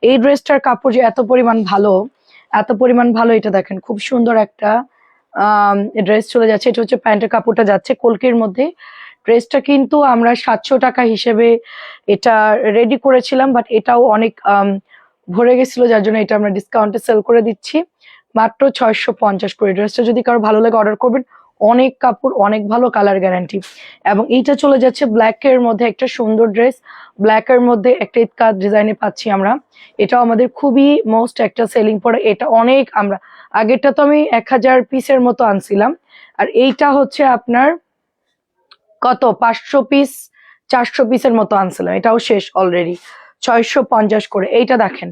এই ড্রেসটার কাপড় যে এত পরিমাণ ভালো, এত পরিমাণ ভালো, এটা দেখেন খুব সুন্দর একটা ড্রেস চলে যাচ্ছে। এটা হচ্ছে প্যান্টের কাপড়টা যাচ্ছে কলকির মধ্যে। ড্রেসটা কিন্তু আমরা 700 টাকা হিসেবে এটা রেডি করেছিলাম, বাট এটাও অনেক ভরে গেছিল, যার জন্য এটা আমরা ডিসকাউন্টে সেল করে দিচ্ছি মাত্র 650 করে। ড্রেসটা যদি কারো ভালো লাগে অর্ডার করবেন, অনেক কাপড়, অনেক ভালো, কালার গ্যারান্টি। এবং এইটা চলে যাচ্ছে ব্ল্যাক এর মধ্যে, একটা সুন্দর ড্রেস, ব্ল্যাক এর মধ্যে একটা ঈদ কাজ ডিজাইনে পাচ্ছি আমরা। এটাও আমাদের খুবই মোস্ট একটা সেলিং পড়ে। এটা অনেক, আমরা আগেরটা তো আমি 1000 পিসের মতো আনছিলাম, আর এইটা হচ্ছে আপনার কত 500 পিস 400 পিসের মতো আনছিলাম, এটাও শেষ অলরেডি। 650 করে। এইটা দেখেন,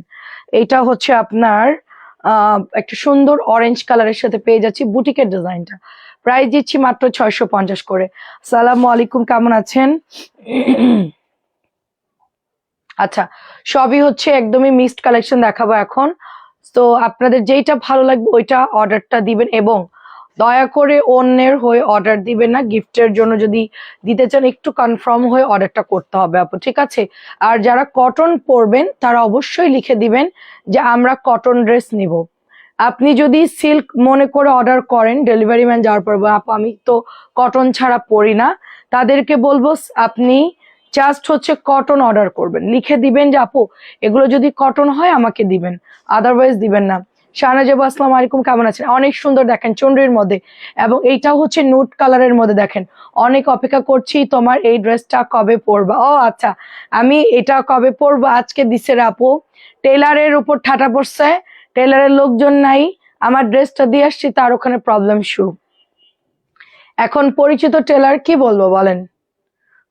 এইটা হচ্ছে আপনার একটা সুন্দর অরেঞ্জ কালারের সাথে পেয়ে যাচ্ছি বুটিকের ডিজাইনটা। প্রাইস দিচ্ছি মাত্র 650 করে। সালামু আলাইকুম, কেমন আছেন? আচ্ছা, সবই হচ্ছে একদমই মিক্সড কালেকশন দেখাবো এখন। তো আপনাদের যেইটা ভালো লাগবে ওইটা অর্ডারটা দিবেন, এবং দয়া করে অন্যের হয়ে অর্ডার দিবেন না। গিফটের জন্য যদি দিতে চান একটু কনফার্ম হয়ে অর্ডারটা করতে হবে আপু, ঠিক আছে? আর যারা কটন পরবেন তারা অবশ্যই লিখে দিবেন যে আমরা কটন ড্রেস নিব। আপনি যদি সিল্ক মনে করে অর্ডার করেন, ডেলিভারি ম্যান যাওয়ার পর আপু আমি তো কটন ছাড়া পরি না, তাদেরকে বলবো আপনি জাস্ট হচ্ছে কটন অর্ডার করবেন, লিখে দিবেন যে আপু এগুলো যদি কটন হয় আমাকে দিবেন, আদারওয়াইজ দিবেন না। শাহনাজ আপু আসসালামু আলাইকুম, কেমন আছেন? অনেক সুন্দর দেখেন চুনরির মধ্যে, এবং এইটাও হচ্ছে নুট কালারের মধ্যে। দেখেন অনেক অপেক্ষা করছি, তোমার এই ড্রেসটা কবে পরবা? ও আচ্ছা, আমি এটা কবে পরবো আজকে দিছে রে আপু, টেলারের উপর ঠাটা পড়ছে, টেলারের লোকজন নাই, আমার ড্রেসটা দিয়ে আসছি তার ওখানে প্রবলেম শুরু। এখন পরিচিত টেলার কি বলবো বলেন,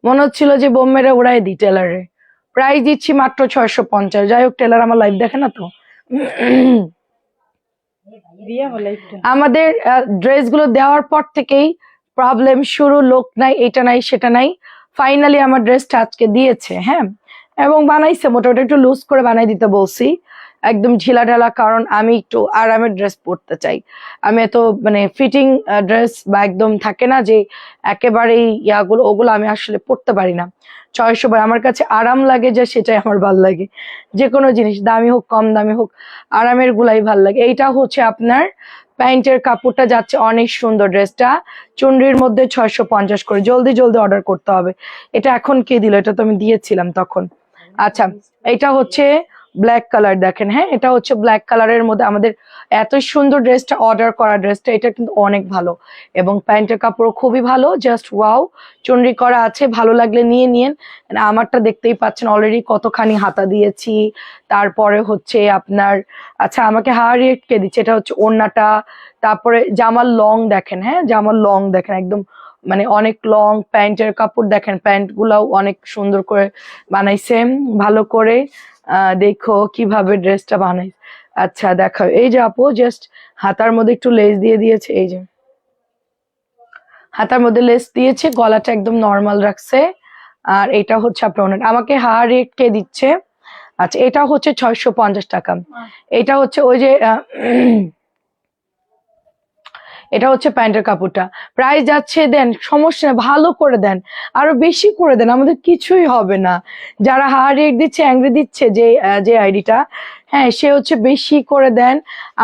মনে হচ্ছিল যে বোম্বেরে উড়াই দিই টেলারে। প্রাইস দিচ্ছি মাত্র 650। যাই হোক, টেলার আমার লাইভ দেখে না তো। আমাদের ড্রেসগুলো দেওয়ার পর থেকেই প্রবলেম শুরু, লোক নাই, এটা নাই সেটা নাই। ফাইনালি আমার ড্রেসটা আজকে দিয়েছে, হ্যাঁ, এবং বানাইছে, মোটামুটি একটু লুজ করে বানাই দিতে বলছি, একদম ঢিলা ঢালা, কারণ আমি একটু আরামের ড্রেস পরতে চাই। আমি এত মানে ফিটিং ড্রেস বা একদম থাকে না যে একেবারেই ইয়াগুলো, ওগুলো আমি আসলে পরতে পারি না। 600 বার আমার কাছে আরাম লাগে, যে সেটাই আমার ভাল লাগে। যে কোনো জিনিস দামি হোক কম দামি হোক, আরামের গুলাই ভাল লাগে। এইটা হচ্ছে আপনার প্যান্টের কাপড়টা যাচ্ছে, অনেক সুন্দর ড্রেসটা চুনরির মধ্যে 650 করে। জলদি জলদি অর্ডার করতে হবে। এটা এখন কে দিল? এটা তো আমি দিয়েছিলাম তখন। আচ্ছা, এটা হচ্ছে ব্ল্যাক কালার, দেখেন, হ্যাঁ এটা হচ্ছে ব্ল্যাক কালারের মধ্যে আমাদের এত সুন্দর ড্রেসটা অর্ডার করা ড্রেসটা, এটা কিন্তু অনেক ভালো, এবং প্যান্টের কাপড় খুবই ভালো, জাস্ট ওয়াও। চুনরি করা আছে, ভালো লাগলে নিয়ে নিন। আমারটা দেখতেই পাচ্ছেন অলরেডি কতখানি হাতা দিয়েছি। তারপরে হচ্ছে আপনার, আচ্ছা আমাকে হারিয়ে কে দিচ্ছে, এটা হচ্ছে ওড়নাটা। তারপরে জামার লং দেখেন, হ্যাঁ জামার লং দেখেন, একদম মানে অনেক লং। প্যান্টের কাপড় দেখেন, প্যান্ট গুলাও অনেক সুন্দর করে বানাইছে, ভালো করে। দেখো কিভাবে ড্রেসটা বানাই। আচ্ছা দেখো, এই যে আপু জাস্ট হাতার মধ্যে একটু লেস দিয়ে দিয়েছে, এই যে হাতার মধ্যে লেস দিয়েছে, গলাটা একদম নর্মাল রাখছে। আর এটা হচ্ছে আপনার আমাকে হার রেট কে দিচ্ছে? আচ্ছা, এটা হচ্ছে 650 টাকা। এটা হচ্ছে ওই যে এটা হচ্ছে প্যান্টের কাপড়টা। প্রাইস যাচ্ছে, দেন সমস্যা নেই, ভালো করে দেন, আরো বেশি করে দেন, আমাদের কিছুই হবে না। যারা হার রেট দিচ্ছে, অ্যাংরি দিচ্ছে, যে আইডিটা, হ্যাঁ সে হচ্ছে বেশি করে দেন,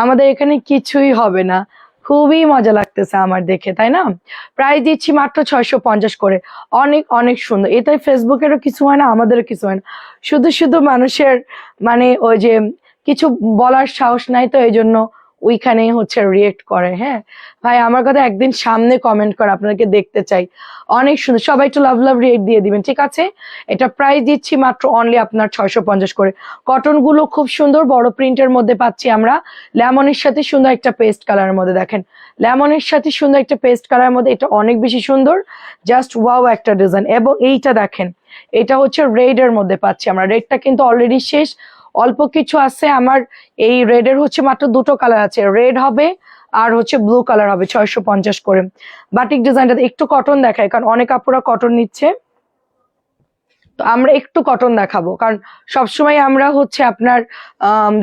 আমাদের এখানে কিছুই হবে না। খুবই মজা লাগতেছে আমার দেখে, তাই না? প্রাইস দিচ্ছি মাত্র 650 করে। অনেক অনেক সুন্দর। এতে ফেসবুকেরও কিছু হয় না, আমাদেরও কিছু হয় না, শুধু শুধু মানুষের মানে ওই যে কিছু বলার সাহস নাই, তো এই জন্য ওইখানেই হচ্ছে রিয়েক্ট করে। হ্যাঁ ভাই, আমার কথা একদিন সামনে কমেন্ট করে, আপনাকে দেখতে চাই। অনেক সুন্দর, সবাই একটু লাভ লাভ রিয়েক্ট দিয়ে দিবেন, ঠিক আছে? এটা প্রাইস দিচ্ছি মাত্র অনলি আপনার 650 করে। কটন গুলো খুব সুন্দর, বড় প্রিন্টের মধ্যে পাচ্ছি আমরা, লেমনের সাথে সুন্দর একটা পেস্ট কালারের মধ্যে। দেখেন লেমনের সাথে সুন্দর একটা পেস্ট কালারের মধ্যে, এটা অনেক বেশি সুন্দর, জাস্ট ওয়াও একটা ডিজাইন। এবং এইটা দেখেন, এটা হচ্ছে রেড এর মধ্যে পাচ্ছি আমরা। রেডটা কিন্তু অলরেডি শেষ, অল্প কিছু আছে আমার। এই রেড এর হচ্ছে মাত্র দুটো কালার আছে, রেড হবে আর হচ্ছে ব্লু কালার হবে। 650 করে। বাটিক ডিজাইনটা একটু কটন দেখায়, কারণ অনেক আপুরা কটন নিচ্ছে, তো আমরা একটু কটন দেখাবো, কারণ সবসময় আমরা হচ্ছে আপনার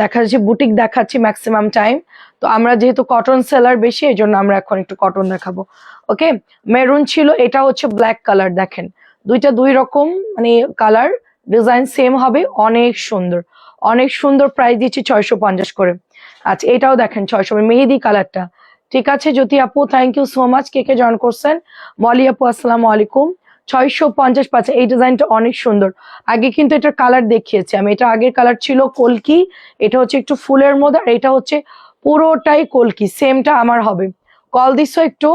দেখা যাচ্ছে বুটিক দেখাচ্ছি ম্যাক্সিমাম টাইম। তো আমরা যেহেতু কটন সেলার বেশি, এই জন্য আমরা এখন একটু কটন দেখাবো। ওকে, মেরুন ছিল, এটা হচ্ছে ব্ল্যাক কালার। দেখেন দুইটা দুই রকম মানে কালার, ডিজাইন সেম হবে, অনেক সুন্দর, অনেক সুন্দর, প্রাইস দিচ্ছি 650 করে। আচ্ছা এটাও দেখেন 600, মেহেদি কালারটা। ঠিক আছে জ্যোতি আপু, থ্যাংক ইউ সো মাচ। কে কে জয়েন করছেন? মলি আপু আসসালামু আলাইকুম। 650 পাচ্ছে। এই ডিজাইনটা অনেক সুন্দর। আগে কিন্তু এটার কালার দেখিয়েছি আমি, এটা আগের কালার ছিল কলকি, এটা হচ্ছে একটু ফুলের মধ্যে, আর এটা হচ্ছে পুরোটাই কলকি। সেমটা আমার হবে। কল দিছো একটু।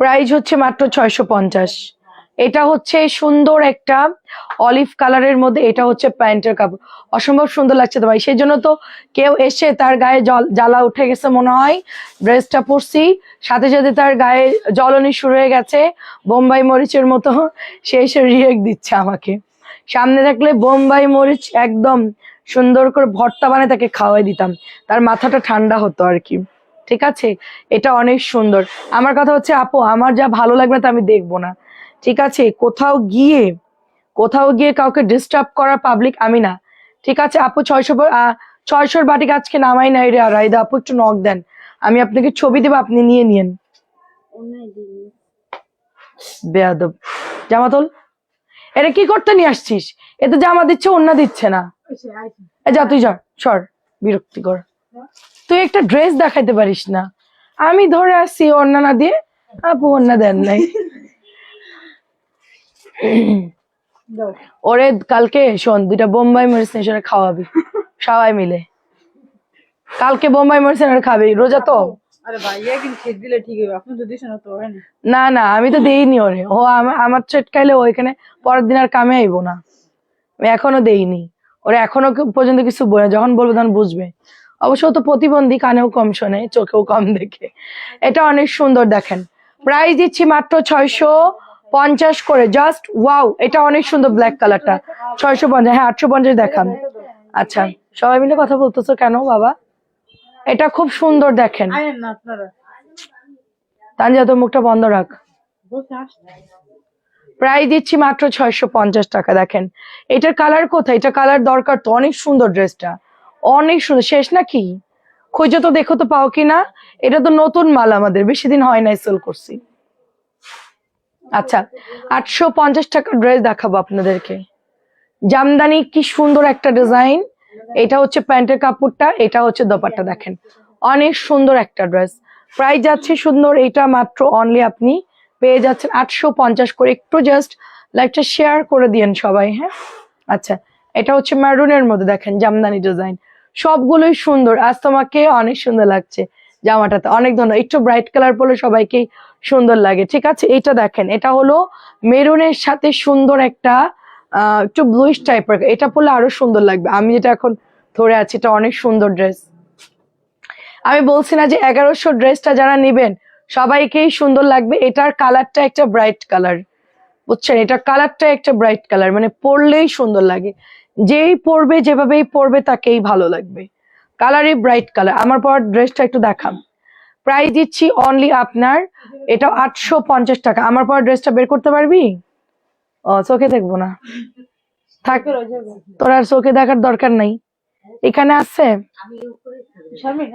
প্রাইস হচ্ছে মাত্র 650। এটা হচ্ছে সুন্দর একটা অলিভ কালারের মধ্যে, এটা হচ্ছে প্যান্টের কাপড়। অসম্ভব সুন্দর লাগছে তো ভাই, সেই জন্য তো কেউ এসে তার গায়ে জ্বালা উঠে গেছে মনে হয়, ড্রেসটা পরছি সাথে সাথে তার গায়ে জ্বলনি শুরু হয়ে গেছে বোম্বাই মরিচের মতো, সে এসে রিয়েক্ট দিচ্ছে আমাকে। সামনে থাকলে বোম্বাই মরিচ একদম সুন্দর করে ভর্তা বানিয়ে তাকে খাওয়াই দিতাম, তার মাথাটা ঠান্ডা হতো আর কি। ঠিক আছে, এটা অনেক সুন্দর। আমার কথা হচ্ছে আপু, আমার যা ভালো লাগবে তা আমি দেখবো না। ঠিক আছে, কোথাও গিয়ে কাউকে ডিস্টার্ব করা পাবলিক আমি না। ঠিক আছে আপু, 600 বাটিক আজকে নামাই নাই রে। আর রাইদা আপু একটু নক দেন, আমি আপনাকে ছবি দেবো, আপনি নিয়ে নিয়েন। বেয়াদব জামাতল, এটা কি করতে নিয়ে আসছিস? এতে জামা দিচ্ছে অন্য দিচ্ছে না। যা তুই যা, সর, বিরক্তিকর। তুই একটা ড্রেস দেখাইতে পারিস না, আমি ধরে আসছি ওড়না না দিয়ে, আপু ওড়না দেন নাই। ওরে কালকে শোন, 2টা বোম্বাই মরিচ নিয়ে খাওয়াবি সবাই মিলে। কালকে বোম্বাই মরিচ খাবি, রোজা তো। না না, আমি তো দেইনি ওরে, ও আমার চটকাইলে ওইখানে পরের দিন আর কামে আইবো না। আমি এখনো দেইনি ওরে, এখনো পর্যন্ত কিছু বলে, যখন বলবো তখন বুঝবে। অবশ্য তো প্রতিবন্ধী, কানেও কম শোনে, চোখেও কম দেখে। এটা অনেক সুন্দর দেখেন, প্রাইস দিচ্ছি মাত্র 650 করে। জাস্ট ওয়াও, এটা অনেক সুন্দর ব্ল্যাক কালারটা। 650, হ্যাঁ 850 দেখান। আচ্ছা সবাই মিলে কথা বলতেছো কেন বাবা? এটা খুব সুন্দর দেখেন। তানজা তোর মুখটা বন্ধ রাখ। প্রাইস দিচ্ছি মাত্র 650 টাকা। দেখেন এটার কালার কোথায়, এটা কালার দরকার তো, অনেক সুন্দর ড্রেসটা, অনেক সুন্দর। শেষ নাকি? খুঁজে তো দেখো তো পাও কিনা। এটা তো নতুন মাল, আমাদের বেশি দিন হয় নাই সেল করছি। আচ্ছা 850 টাকার ড্রেস দেখাবো আপনাদেরকে। জামদানি, কি সুন্দর একটা ডিজাইন। এটা হচ্ছে প্যান্টের কাপড়টা, এটা হচ্ছে দোপাট্টা। দেখেন অনেক সুন্দর একটা ড্রেস। প্রাইস যাচ্ছে সুন্দর, এটা মাত্র অনলি আপনি পেয়ে যাচ্ছেন 850 করে। একটু জাস্ট লাইভটা শেয়ার করে দিয়েন সবাই, হ্যাঁ। আচ্ছা এটা হচ্ছে ম্যারুনের মধ্যে, দেখেন জামদানি ডিজাইন, সবগুলোই সুন্দর। আজ তোমাকে অনেক সুন্দর লাগছে জামাটাতে, অনেক ধন্যবাদ। একটু ব্রাইট কালার পরলে সবাইকেই সুন্দর লাগে। ঠিক আছে, এটা দেখেন, এটা হলো মেরুনের সাথে সুন্দর একটা একটু ব্লুইশ টাইপের, এটা পরলে আরো সুন্দর লাগবে। আমি যেটা এখন ধরে আছি, এটা অনেক সুন্দর ড্রেস। আমি বলছি না যে 1100 ড্রেসটা যারা নিবেন সবাইকেই সুন্দর লাগবে। এটার কালারটা একটা ব্রাইট কালার, বুঝছেন, এটা কালারটা একটা ব্রাইট কালার, মানে পরলেই সুন্দর লাগে। যেই পরবে, যেভাবেই পরবে তাকেই ভালো লাগবে। কালারই ব্রাইট কালার। আমার পর ড্রেসটা একটু দেখাম। প্রাইস দিচ্ছি অনলি আপনার, এটা 850 টাকা। আমার পর ড্রেসটা বের করতে পারবি? ও চোখে দেখবো না, থাক, তোর আর চোখে দেখার দরকার নাই। এখানে আছে,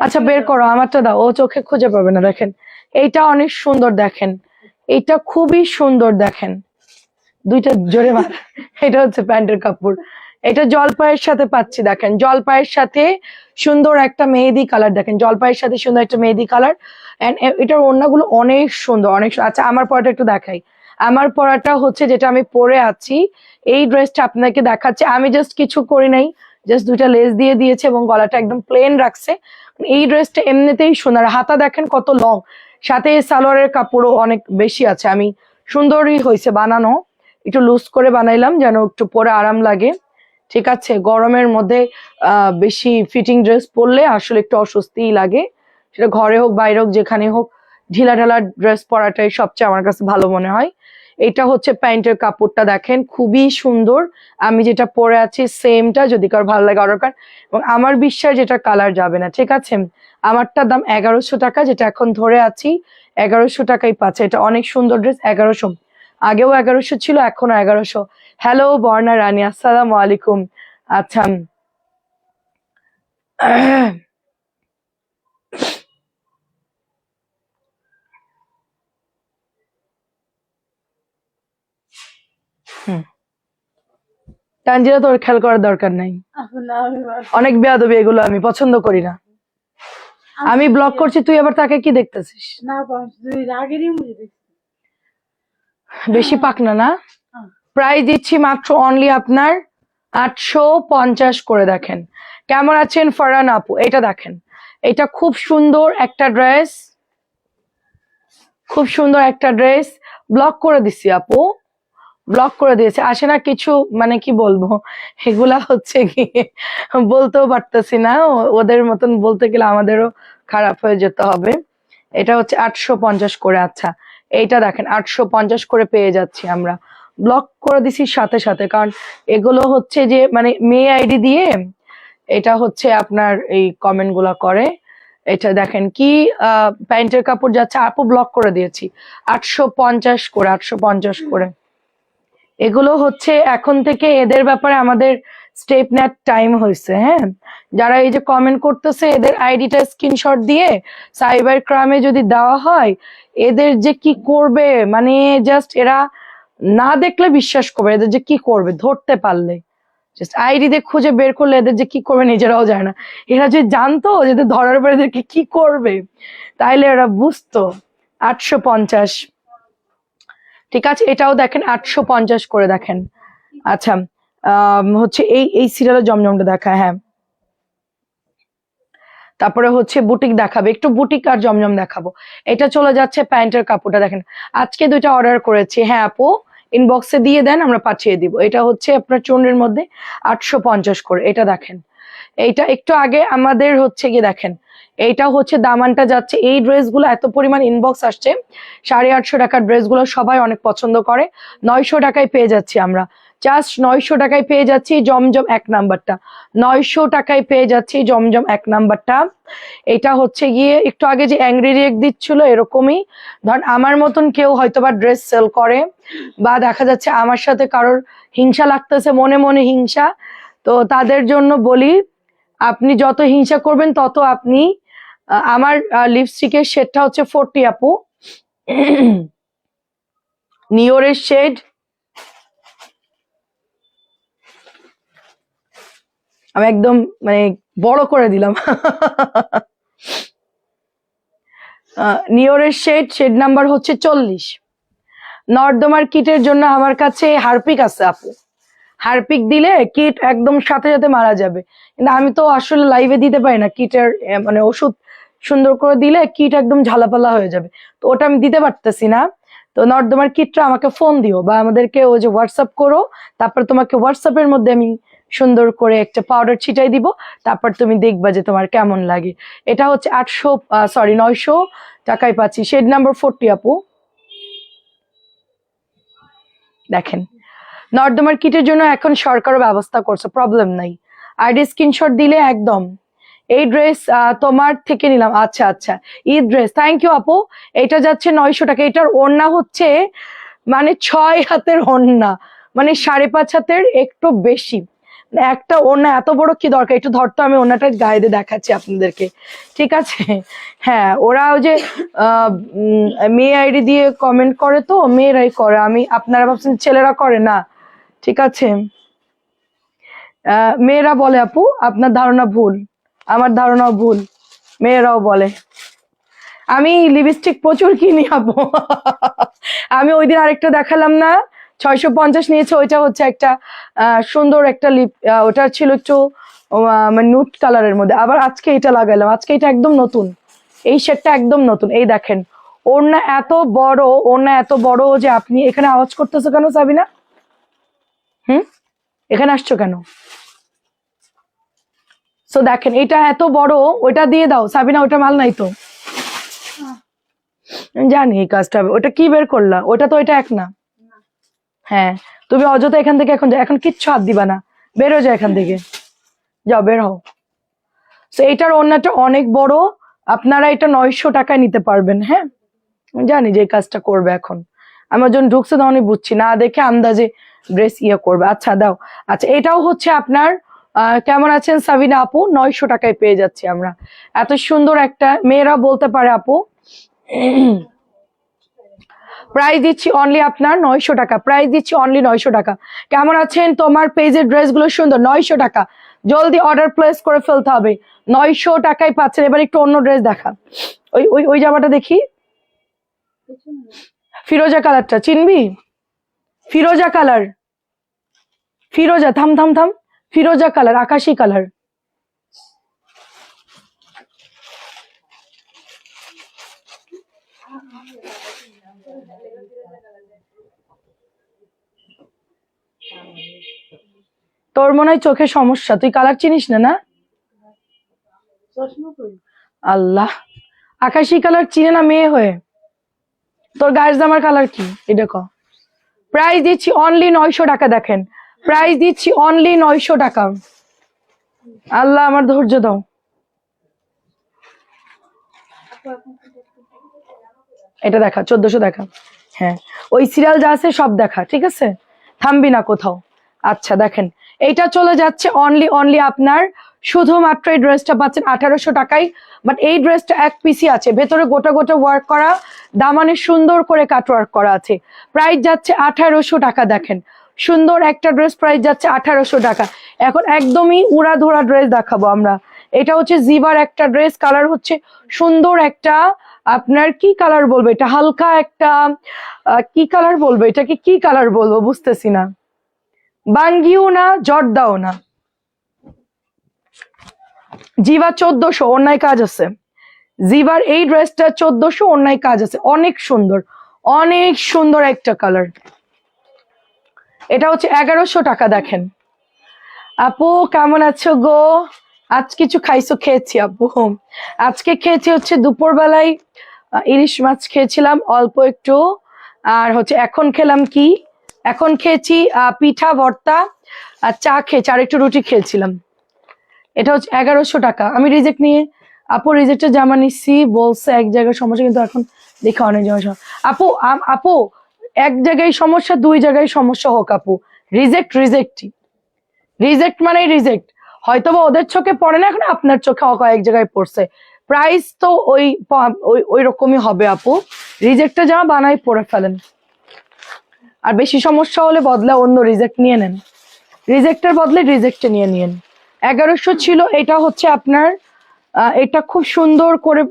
আচ্ছা বের করো, আমারটা দাও, ও চোখে খুঁজে পাবে না। দেখেন এইটা অনেক সুন্দর, দেখেন এইটা খুবই সুন্দর। দেখেন দুইটা জোরে মার। এটা হচ্ছে প্যান্টের কাপড়, এটা জলপাইয়ের সাথে পাচ্ছি। দেখেন জলপাইয়ের সাথে সুন্দর একটা মেহেদি কালার, দেখেন জলপাইয়ের সাথে সুন্দর একটা মেহেদি কালার। এন্ড এটার ওড়নাগুলো অনেক সুন্দর, অনেক সুন্দর। আচ্ছা আমার পরাটা একটু দেখাই। আমার পরাটা হচ্ছে যেটা আমি পরে আছি, এই ড্রেসটা আপনাকে দেখাচ্ছে। আমি জাস্ট কিছু করি নাই, জাস্ট 2টা লেস দিয়ে দিয়েছে এবং গলাটা একদম প্লেন রাখছে। এই ড্রেসটা এমনিতেই সুন্দর, হাতা দেখেন কত লং, সাথে সালোয়ারের কাপড়ও অনেক বেশি আছে। আমি সুন্দরই হয়েছে বানানো, একটু লুজ করে বানাইলাম যেন একটু পরে আরাম লাগে। ঠিক আছে, গরমের মধ্যে বেশি ফিটিং ড্রেস পরলে আসলে একটু অস্বস্তিই লাগে, সেটা ঘরে হোক বাইরে হোক যেখানে হোক। ঢিলা ঢালা ড্রেস পরাটাই সবচেয়ে আমার কাছে ভালো মনে হয়। এটা হচ্ছে প্যান্টের কাপড়টা, দেখেন খুবই সুন্দর। আমি যেটা পরে আছি সেমটা, যদি কারো ভালো লাগে অর্ডার কর। এবং আমার বিশ্বাস যেটা কালার যাবে না। ঠিক আছে, আমারটার দাম 1100 টাকা, যেটা এখন ধরে আছি 1100 টাকাই পাচ্ছে। এটা অনেক সুন্দর ড্রেস, 1100। আগেও 1100 ছিল, এখনো 1100। হ্যালো বর্ণা রানী, আসসালামু আলাইকুম। আচ্ছা হুম, তানজিরা তোর খেয়াল করার দরকার নাই, না আমি অনেক বেয়াদবি এগুলো, আমি পছন্দ করি না। আমি ব্লক করছি, তুই আবার তাকে কি দেখতেছিস? না তুই রাগেরই মুড়ি দেখছি। বেশি পাকনা না। প্রাইস দিচ্ছি মাত্র অনলি আপনার 850 করে। দেখেন কেমন আছেন ফারহান আপু, এটা দেখেন, এটা খুব সুন্দর একটা ড্রেস, খুব সুন্দর একটা ড্রেস। ব্লক করে দিছি আপু, ব্লক করে দিয়েছে, আসে না কিছু, মানে কি বলবো, এগুলা হচ্ছে কি বলতেও পারতেছি না, ওদের মতন বলতে গেলে আমাদেরও খারাপ হয়ে যেতে হবে। এটা হচ্ছে 850 করে। আচ্ছা এইটা দেখেন 850 করে পেয়ে যাচ্ছি আমরা, ব্লক করে দিছি সাথে সাথে, কারণ এগুলো হচ্ছে যে মানে মেয়ে আইডি দিয়ে এটা হচ্ছে আপনার এই কমেন্ট গুলা করে। এটা দেখেন কি প্যান্টের কাপড় যাচ্ছে, আপু ব্লক করে দিয়েছি 850 করে, 850 করে। এগুলো হচ্ছে এখন থেকে এদের ব্যাপারে আমাদের স্টেপ নেওয়ার টাইম হয়েছে। হ্যাঁ, যারা এই যে কমেন্ট করতেছে এদের আইডিটা স্ক্রিনশট দিয়ে সাইবার ক্রাইমে যদি দেওয়া হয়, এদের যে কি করবে, মানে জাস্ট এরা না দেখলে বিশ্বাস করবে এদের যে কি করবে, ধরতে পারলে জাস্ট আইডি দিয়ে খুঁজে বের করলে এদের যে কি করবে নিজেরাও জানে না। এরা যদি জানতো যে এদের ধরার পর এদেরকে কি করবে, তাইলে এরা বুঝতো। 850, ঠিক আছে, এটাও দেখেন 850 করে। দেখেন আচ্ছা হচ্ছে এই এই সিরিয়ালের জমজমটা দেখা, হ্যাঁ, তারপরে হচ্ছে বুটিক দেখাবে, একটু বুটিক আর জমজম দেখাবো। এটা চলে যাচ্ছে প্যান্টের কাপড়টা দেখেন, আজকে 2টা অর্ডার করেছি। হ্যাঁ আপু ইনবক্সে দিয়ে দেন, আমরা পাঠিয়ে দিব। এটা হচ্ছে আপনার চুনের মধ্যে 850 করে। এটা দেখেন, এইটা একটু আগে আমাদের হচ্ছে গিয়ে দেখেন, এইটা হচ্ছে দামানটা যাচ্ছে, এই ড্রেসগুলো এত পরিমাণ ইনবক্স আসছে, 850 টাকার ড্রেসগুলো সবাই অনেক পছন্দ করে, 900 টাকায় পেয়ে যাচ্ছি আমরা, জাস্ট 900 টাকায় পেয়ে যাচ্ছি জমজম 1 নাম্বারটা, 900 টাকায় পেয়ে যাচ্ছি জমজম 1 নাম্বারটা। এটা হচ্ছে গিয়ে একটু আগে যে অ্যাংরি রিয়েক্ট দিচ্ছিল এরকমই, ধর আমার মতন কেউ হয়তোবা ড্রেস সেল করে, বা দেখা যাচ্ছে আমার সাথে কারোর হিংসা লাগতেছে, মনে মনে হিংসা, তো তাদের জন্য বলি আপনি যত হিংসা করবেন তত আপনি আমার লিপস্টিকের শেডটা হচ্ছে 40 আপু, নিওরের শেড, আমি একদম মানে বড় করে দিলাম নিওরের শেড, শেড নাম্বার হচ্ছে 40। নর্দমার কিটের জন্য আমার কাছে হারপিক আছে আপু, হারপিক দিলে কিট একদম সাথে সাথে মারা যাবে, কিন্তু আমি তো আসলে লাইভে দিতে পারি না কিটের মানে ওষুধ, সুন্দর করে দিলে কিট একদম ঝালাপালা হয়ে যাবে, তো ওটা আমি দিতে পারতেছি না। তো নর্দমার কিটটা আমাকে ফোন দিও বা আমাদেরকে ওই যে হোয়াটসঅ্যাপ করো, তারপর তোমাকে হোয়াটসঅ্যাপের মধ্যে আমি সুন্দর করে একটা পাউডার ছিটাই দিব, তারপর তুমি দেখবা যে তোমার কেমন লাগে। এটা হচ্ছে 900 টাকায় পাচ্ছি, শেড নাম্বার 40 আপু। দেখেন নর্দমার কিটের জন্য এখন সরকারও ব্যবস্থা করছে, প্রবলেম নাই, আইডি স্ক্রিনশট দিলে একদম। এই ড্রেস তোমার থেকে নিলাম, আচ্ছা আচ্ছা, ঈদ ড্রেস, থ্যাংক ইউ আপু। এটা যাচ্ছে 900 টাকা, এটার ওড়না হচ্ছে মানে 6 হাতের ওড়না, মানে 5.5 হাতের একটু বেশি, মানে একটা ওড়না এত বড় কি দরকার, একটু ধরতো, আমি ওড়নাটা গায়ে দিয়ে দেখাচ্ছি আপনাদেরকে, ঠিক আছে। হ্যাঁ ওরা ওই যে মেয়ে আইডি দিয়ে কমেন্ট করে, তো মেয়েরাই করে, আমি আপনারা ভাবছেন ছেলেরা করে না, ঠিক আছে। মেয়েরা বলে আপু আপনার ধারণা ভুল, আমার ধারণাও ভুল, মেয়েরাও বলে। আমি লিপস্টিক প্রচুর কিনি আপু আমি ওই দিন আরেকটা দেখালাম না, 650 নিয়েছে, ওইটা হচ্ছে একটা সুন্দর একটা লিপ, ওটা ছিল একটু মানে নুট কালারের মধ্যে, আবার আজকে এটা লাগাইলাম, আজকে এটা একদম নতুন, এই শেডটা একদম নতুন। এই দেখেন ওড়না এত বড়, ওড়না এত বড় যে আপনি এখানে আওয়াজ করতেছো কেন সাবিনা? এখানে আসছো কেন? সো দেখেন এটা এত বড়, ওইটা দিয়ে দাও সাবিনা, ওটা মাল নাই তো, জানি এই কাজটা হবে। ওটা কি বের করলা? ওটা তো এটা এক না। হ্যাঁ তুমি অযথা এখান থেকে এখন কিচ্ছু হাত দিবা না, বের হয়ে যাও এখান থেকে, যাও বের হও। তো এটার ওড়নাটা অনেক বড়, আপনারা এটা 900 টাকায় নিতে পারবেন। হ্যাঁ জানি যে এই কাজটা করবে, এখন আমার যখন ঢুকছে তখনই বুঝছি, না দেখে আন্দাজে ড্রেস ইয়ে করবে। আচ্ছা দাও। আচ্ছা এটাও হচ্ছে আপনার কেমন আছেন সাবিনা আপু, 900 টাকায় পেয়ে যাচ্ছি আমরা, এত সুন্দর একটা, মেয়েরা বলতে পারে আপু প্রাইস দিচ্ছি অনলি আপনার 900 টাকা, প্রাইস দিচ্ছি অনলি 900 টাকা। কেমন আছেন? তোমার পেজের ড্রেসগুলো সুন্দর, 900 টাকা। জলদি অর্ডার প্লেস করে ফেলতে হবে, 900 টাকায় পাচ্ছেন। এবার একটু অন্য ড্রেস দেখা, ওই ওই ওই জামাটা দেখি, ফিরোজা কালারটা চিনবি? ফিরোজা কালার, ফিরোজা, থাম থাম থাম, ফিরোজা কালার, আকাশি কালার। তোর মনে হয় চোখে সমস্যা, তুই কালার চিনিস না না? চশমা কই? আল্লাহ, আকাশি কালার চিনে না মেয়ে হয়ে? তোর গায়ের জামার কালার কি এটা ক। প্রাইস দিচ্ছি অনলি 900 টাকা, দেখেন প্রাইস দিচ্ছি অনলি 900 টাকা। আল্লাহ আমার ধৈর্য দাও। এটা দেখা, 1400 দেখা। হ্যাঁ, ওই সিরিয়াল যা আছে সব দেখা, ঠিক আছে, থামবি না কোথাও। আচ্ছা দেখেন, এইটা চলে যাচ্ছে অনলি অনলি আপনার, শুধুমাত্র এই ড্রেসটা পাচ্ছেন 1800 টাকায়। বাট এই ড্রেসটা এক পিসি আছে, ভেতরে গোটা গোটা ওয়ার্ক করা, দামানে সুন্দর করে কাট ওয়ার্ক করা আছে। প্রাইস যাচ্ছে 1800 টাকা। দেখেন সুন্দর একটা ড্রেস, প্রাইস যাচ্ছে 1800 টাকা। এখন একদমই উড়াধুরা ড্রেস দেখাবো আমরা। এটা হচ্ছে জিবার একটা ড্রেস, কালার হচ্ছে সুন্দর একটা, আপনার কি কালার বলবো এটা, হালকা একটা কি কালার বলবো এটাকে, কি কালার বলবো বুঝতেছি না, বাঙ্গিও না জর্দাও না। জিবা 1400, অন্যায় কাজ আছে। জিবার এই ড্রেসটা 1400, অন্যায় কাজ আছে, অনেক সুন্দর, অনেক সুন্দর একটা কালার। এটা হচ্ছে 1100 টাকা। দেখেন আপু কেমন আছো গো? আজ কিছু খাইছো? খেয়েছি আপু, আজকে খেয়েছি হচ্ছে দুপুর বেলায় ইলিশ মাছ খেয়েছিলাম অল্প একটু, আর হচ্ছে এখন খেলাম কি, এখন খেয়েছি পিঠা ভর্তা আর চা খেয়েছি, আর একটু রুটি খেয়েছিলাম। এটা হচ্ছে 1100 টাকা। আমি রিজেক্ট নিয়ে, আপু রিজেক্টের জামা নিচ্ছি বলছে এক জায়গায় সমস্যা, কিন্তু এখন দেখি অনেক জায়গায় সমস্যা। আপু আপু এক জায়গায় সমস্যা, দুই জায়গায় সমস্যা হোক আপু, রিজেক্ট রিজেক্টই, রিজেক্ট মানে রিজেক্ট। হয়তো বা ওদের চোখে পড়ে না, এখন আপনার চোখে কয়েক জায়গায় পড়ছে, প্রাইস তো ওই রকমই হবে আপু। রিজেক্টে জামা বানাই পরে ফেলেন, আর বেশি সমস্যা হলে বদলে অন্য রিজেক্ট নিয়ে নেন, রিজেক্টের বদলে রিজেক্টে নিয়ে নিন। 1100 ছিল, এটা হচ্ছে আপনার এটা খুব সুন্দর করে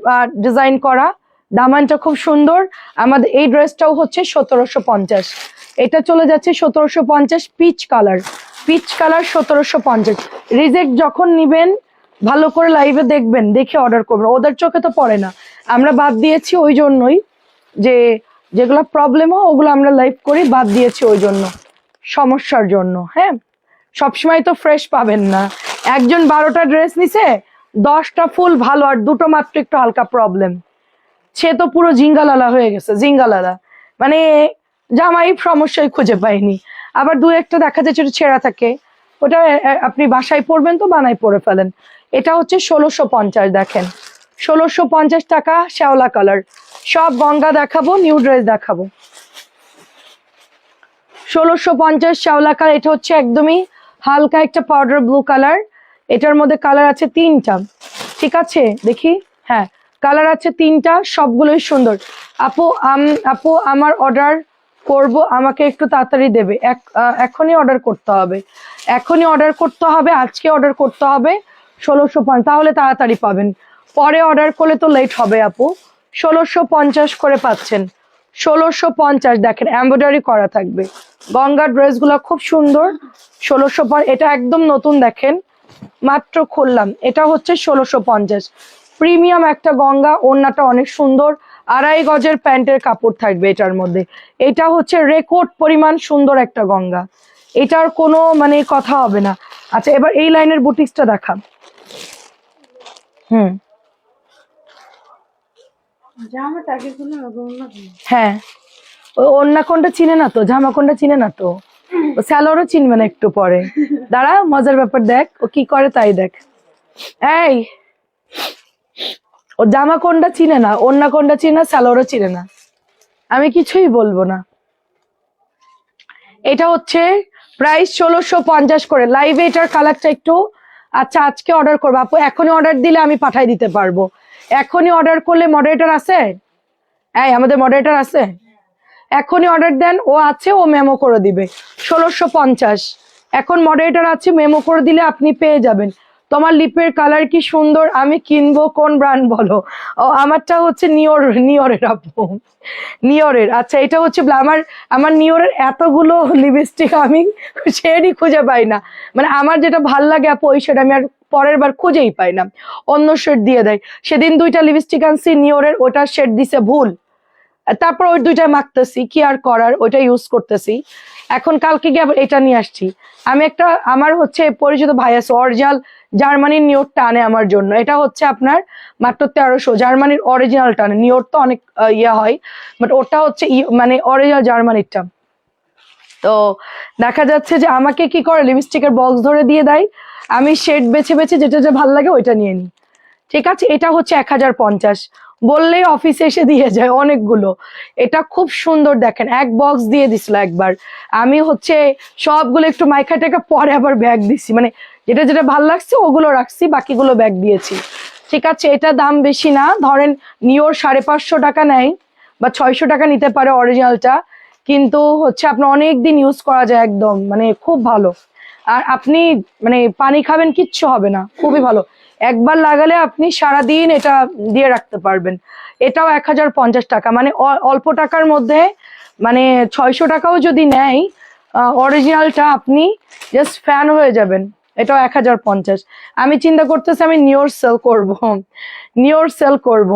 ডিজাইন করা, দামানটা খুব সুন্দর। আমাদের এই ড্রেসটাও হচ্ছে 1750, এটা চলে যাচ্ছে 1750, peach colour, peach colour 1750। Reject যখন নিবেন ভালো করে লাইভে দেখবেন, দেখে অর্ডার করবেন, ওদের চোখে তো পড়ে না। আমরা বাদ দিয়েছি ওই জন্যই, যে যেগুলো প্রবলেম হয় ওগুলো আমরা লাইভ করি, বাদ দিয়েছি ওই জন্য, সমস্যার জন্য। হ্যাঁ, সবসময় তো ফ্রেশ পাবেন না। একজন 12টা ড্রেস নিছে, 10টা ফুল ভালো আর দুটো মাত্র একটু হালকা প্রবলেম, সে তো পুরো জিঙ্গালালা হয়ে গেছে, জিঙ্গালালা মানে জামাই সমস্যাই খুঁজে পাইনি। আবার দু একটা দেখা যাচ্ছে একটু ছেঁড়া থাকে, ওটা আপনি বাসায় পরবেন তো বানাই পরে ফেলেন। এটা হচ্ছে 1650, দেখেন 1650 টাকা, শ্যাওলা কালার। সব গঙ্গা দেখাবো, নিউ ড্রেস দেখাবো। 1650 শ্যাওলা কালার, এটা হচ্ছে একদমই হালকা একটা পাউডার ব্লু কালার। এটার মধ্যে কালার আছে 3টা, ঠিক আছে দেখি, হ্যাঁ কালার আছে 3টা, সবগুলোই সুন্দর। আপু আপু আমার অর্ডার করব, আমাকে একটু তাড়াতাড়ি দেবে, এখনই অর্ডার করতে হবে, এখনই অর্ডার করতে হবে, আজকে অর্ডার করতে হবে। 1650, তাহলে তাড়াতাড়ি পাবেন, পরে অর্ডার করলে তো লেট হবে আপু। 1650 করে পাচ্ছেন, 1650। দেখেন এমব্রয়ডারি করা থাকবে, গঙ্গার ড্রেসগুলো খুব সুন্দর। 1650, এটা একদম নতুন, দেখেন মাত্র খুললাম। এটা হচ্ছে 1650, প্রিমিয়াম একটা গঙ্গা, ওড়নাটা অনেক সুন্দর, 2.5 গজের প্যান্টের কাপড় থাকবে এটার মধ্যে। এটা হচ্ছে রেকর্ড পরিমাণ সুন্দর একটা গঙ্গা, এটার কোনো মানে কথা হবে না। আচ্ছা এবার এই লাইনের বুটিক্সটা দেখা। জামাটা আগে খুলে না গঙ্গা। হ্যাঁ, ওই ওড়না কোনটা চিনে না তো, জামা কোনটা চিনে না তো, ও স্যালোরও চিনবে না একটু পরে, দাঁড়া মজার ব্যাপার দেখ ও কি করে তাই দেখ। এই ও জামা কোনটা চিনে না, ওড়না কোনটা চিনে না, স্যালোরও চিনে না, আমি কিছুই বলবো না। এটা হচ্ছে প্রাইস 1650 করে, লাইভে এটার কালারটা একটু, আচ্ছা আজকে অর্ডার করবো আপু, এখনই অর্ডার দিলে আমি পাঠাই দিতে পারবো। এখনই অর্ডার করলে মডারেটর আছে, এই আমাদের মডারেটর আছে, এখনই অর্ডার দেন, ও আছে, ও মেমো করে দিবে। 1650 এখন মডারেটর আছে, মেমো করে দিলে আপনি পেয়ে যাবেন। তোমার লিপের কালার কি সুন্দর, আমি কিনবো কোন ব্র্যান্ড বলো? ও আমারটা হচ্ছে নিওরের আপু, নিওরের। আচ্ছা এটা হচ্ছে আমার নিওরের এতগুলো লিপস্টিক আমি শেডই খুঁজে পাই না, মানে আমার যেটা ভাল লাগে আপু ওই শেড আমি আর পরের বার খুঁজেই পাই না, অন্য শেড দিয়ে দেয়। সেদিন 2টা লিপস্টিক আনছি নিওরের, ওটার শেড দিছে ভুল, তারপর ওই 2টা মাখতেছি, কি আর করার, ওইটা ইউজ করতেছি। এখন কালকে গিয়ে আবার এটা নিয়ে আসছি। আমি আমার হচ্ছে পরিচিত ভাই আছে, অরিজিনাল জার্মানির নিওরটা আনে আমার জন্য। এটা হচ্ছে আপনার মাত্র 1300, জার্মানির অরিজিনালটা আনে। নিওর তো অনেক ইয়া হয়, বাট ওটা হচ্ছে মানে অরিজিনাল জার্মানিরটা। তো দেখা যাচ্ছে যে আমাকে কি করে, লিপস্টিকের বক্স ধরে দিয়ে দেয়, আমি শেড বেছে বেছে যেটা ভালো লাগে ওইটা নিয়ে নিই। ঠিক আছে, এটা হচ্ছে 1050, বললেই অফিসে এসে দিয়ে যায় অনেকগুলো। এটা খুব সুন্দর, দেখেন এক বক্স দিয়ে দিছিল একবার। আমি হচ্ছে সবগুলো একটু মাইখা টেকা পরে আবার ব্যাগ দিছি, মানে যেটা ভালো লাগছে ওগুলো রাখছি, বাকিগুলো ব্যাগ দিয়েছি। ঠিক আছে, এটা দাম বেশি না, ধরেন নিওর 550 টাকা নেয় বা 600 টাকা নিতে পারে অরিজিনালটা, কিন্তু হচ্ছে আপনার অনেক দিন ইউজ করা যায়, একদম মানে খুব ভালো। আর আপনি মানে পানি খাবেন, কিচ্ছু হবে না, খুবই ভালো। একবার লাগালে আপনি সারাদিন এটা দিয়ে রাখতে পারবেন। এটাও 1050 টাকা, মানে অল্প টাকার মধ্যে, মানে 600 টাকাও যদি নেয় অরিজিনালটা, আপনি জাস্ট ফ্যান হয়ে যাবেন। এটাও 1050। আমি চিন্তা করতেছি আমি নিওর সেল করব।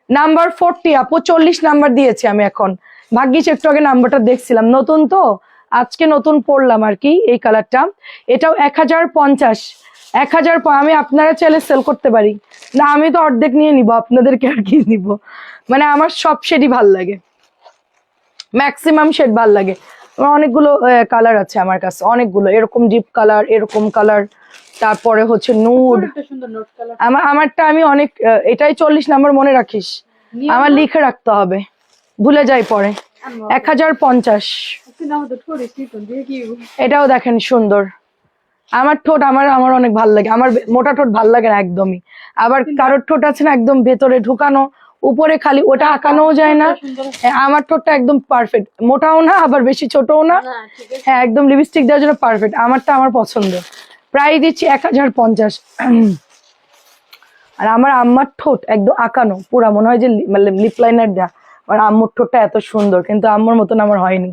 নাম্বার 40 আপু, 40 নাম্বার দিয়েছি আমি এখন, ভাগ্যিস একটু আগে নাম্বারটা দেখছিলাম, নতুন তো আজকে নতুন পড়লাম আর কি এই কালারটা। এটাও 1050। আমি আপনারা চাইলে সেল করতে পারি না, আমি তো অর্ধেক নিয়ে নিব, আপনাদেরকে আর কি নিব। মানে আমার সব শেডই ভাল লাগে, ম্যাক্সিমাম শেড ভাল লাগে। অনেকগুলো কালার আছে আমার কাছে, অনেকগুলো, এরকম ডিপ কালার, এরকম কালার, তারপরে হচ্ছে নুড। আমারটা আমি অনেক, এটাই 40 নাম্বার, মনে রাখিস, আমার লিখে রাখতে হবে, ভুলে যাই পরে। 1050। এটাও দেখেন সুন্দর। আমার ঠোঁট আমার অনেক ভাল লাগে, আমার মোটা ঠোঁট ভাল লাগে না একদমই। আবার কারোর ঠোঁট আছে না একদম ভেতরে ঢুকানো, উপরে খালি, ওটা আঁকানোও যায় না। আমার ঠোঁটটা একদম পারফেক্ট, মোটাও না আবার বেশি ছোটও না, হ্যাঁ একদম লিপস্টিক দেওয়ার জন্য পারফেক্ট। আমারটা আমার পছন্দ। প্রায় দিচ্ছি 1050। আর আমার আম্মার ঠোঁট একদম আঁকানো, পুরা মনে হয় যে লিপ লাইনার দেয়া। আমার আম্মুর ঠোঁটটা এত সুন্দর, কিন্তু আম্মুর মতন আমার হয়নি।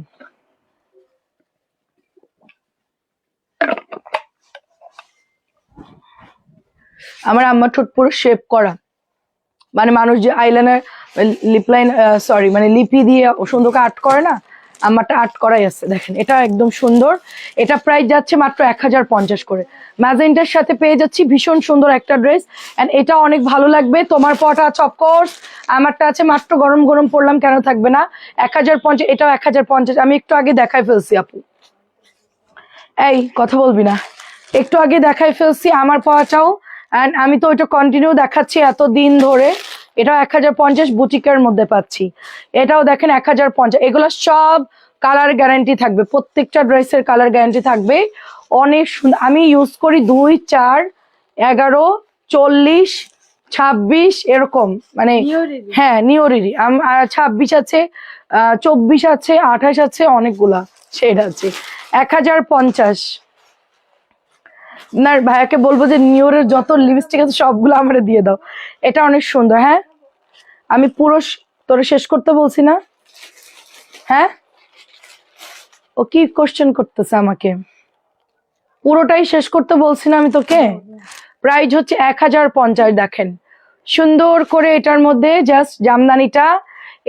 আমার আম্মার ঠোঁট পুরো শেপ করা, মানে মানুষ যে আইলাইনার মানে লিপি দিয়ে সুন্দর করে আর্ট করে না, আমারটা আর্ট করাই আছে। দেখেন এটা একদম সুন্দর। এটা প্রাইস যাচ্ছে মাত্র 1050 করে। ম্যাজেন্টার সাথে পেয়ে যাচ্ছি ভীষণ সুন্দর একটা ড্রেস, এন্ড এটা অনেক ভালো লাগবে। তোমার পটা আছে অফকোর্স, আমারটা আছে, মাত্র গরম গরম পড়লাম, কেন থাকবে না। 1050, এটাও 1050। আমি একটু আগে দেখাই ফেলছি আপু, এই কথা বলবি না, একটু আগে দেখাই ফেলছি আমার পাওয়াটাও, অ্যান্ড আমি তো ওইটা কন্টিনিউ দেখাচ্ছি এতদিন ধরে। এটাও 1050 বুটিকের মধ্যে পাচ্ছি। এটাও দেখেন 1050। এগুলো সব কালার গ্যারান্টি থাকবে, প্রত্যেকটা ড্রেসের কালার গ্যারান্টি থাকবে। অনেক সুন্দর, আমি ইউজ করি 2, 4, 11, 40, 26 এরকম, মানে হ্যাঁ নিওরেরই। আর 26 আছে, 24 আছে, 28 আছে, অনেকগুলা শেড আছে। 1050। না ভাইয়াকে বলবো যে নিওরের যত লিপস্টিক আছে সবগুলো আমার দিয়ে দাও। এটা অনেক সুন্দর। হ্যাঁ আমি পুরো তোরে শেষ করতে বলছি না? হ্যাঁ ও কি কোশ্চেন করতেছে আমাকে, পুরোটাই শেষ করতে বলছি না আমি তোকে? প্রাইস হচ্ছে 1050। দেখেন সুন্দর করে এটার মধ্যে জাস্ট জামদানিটা,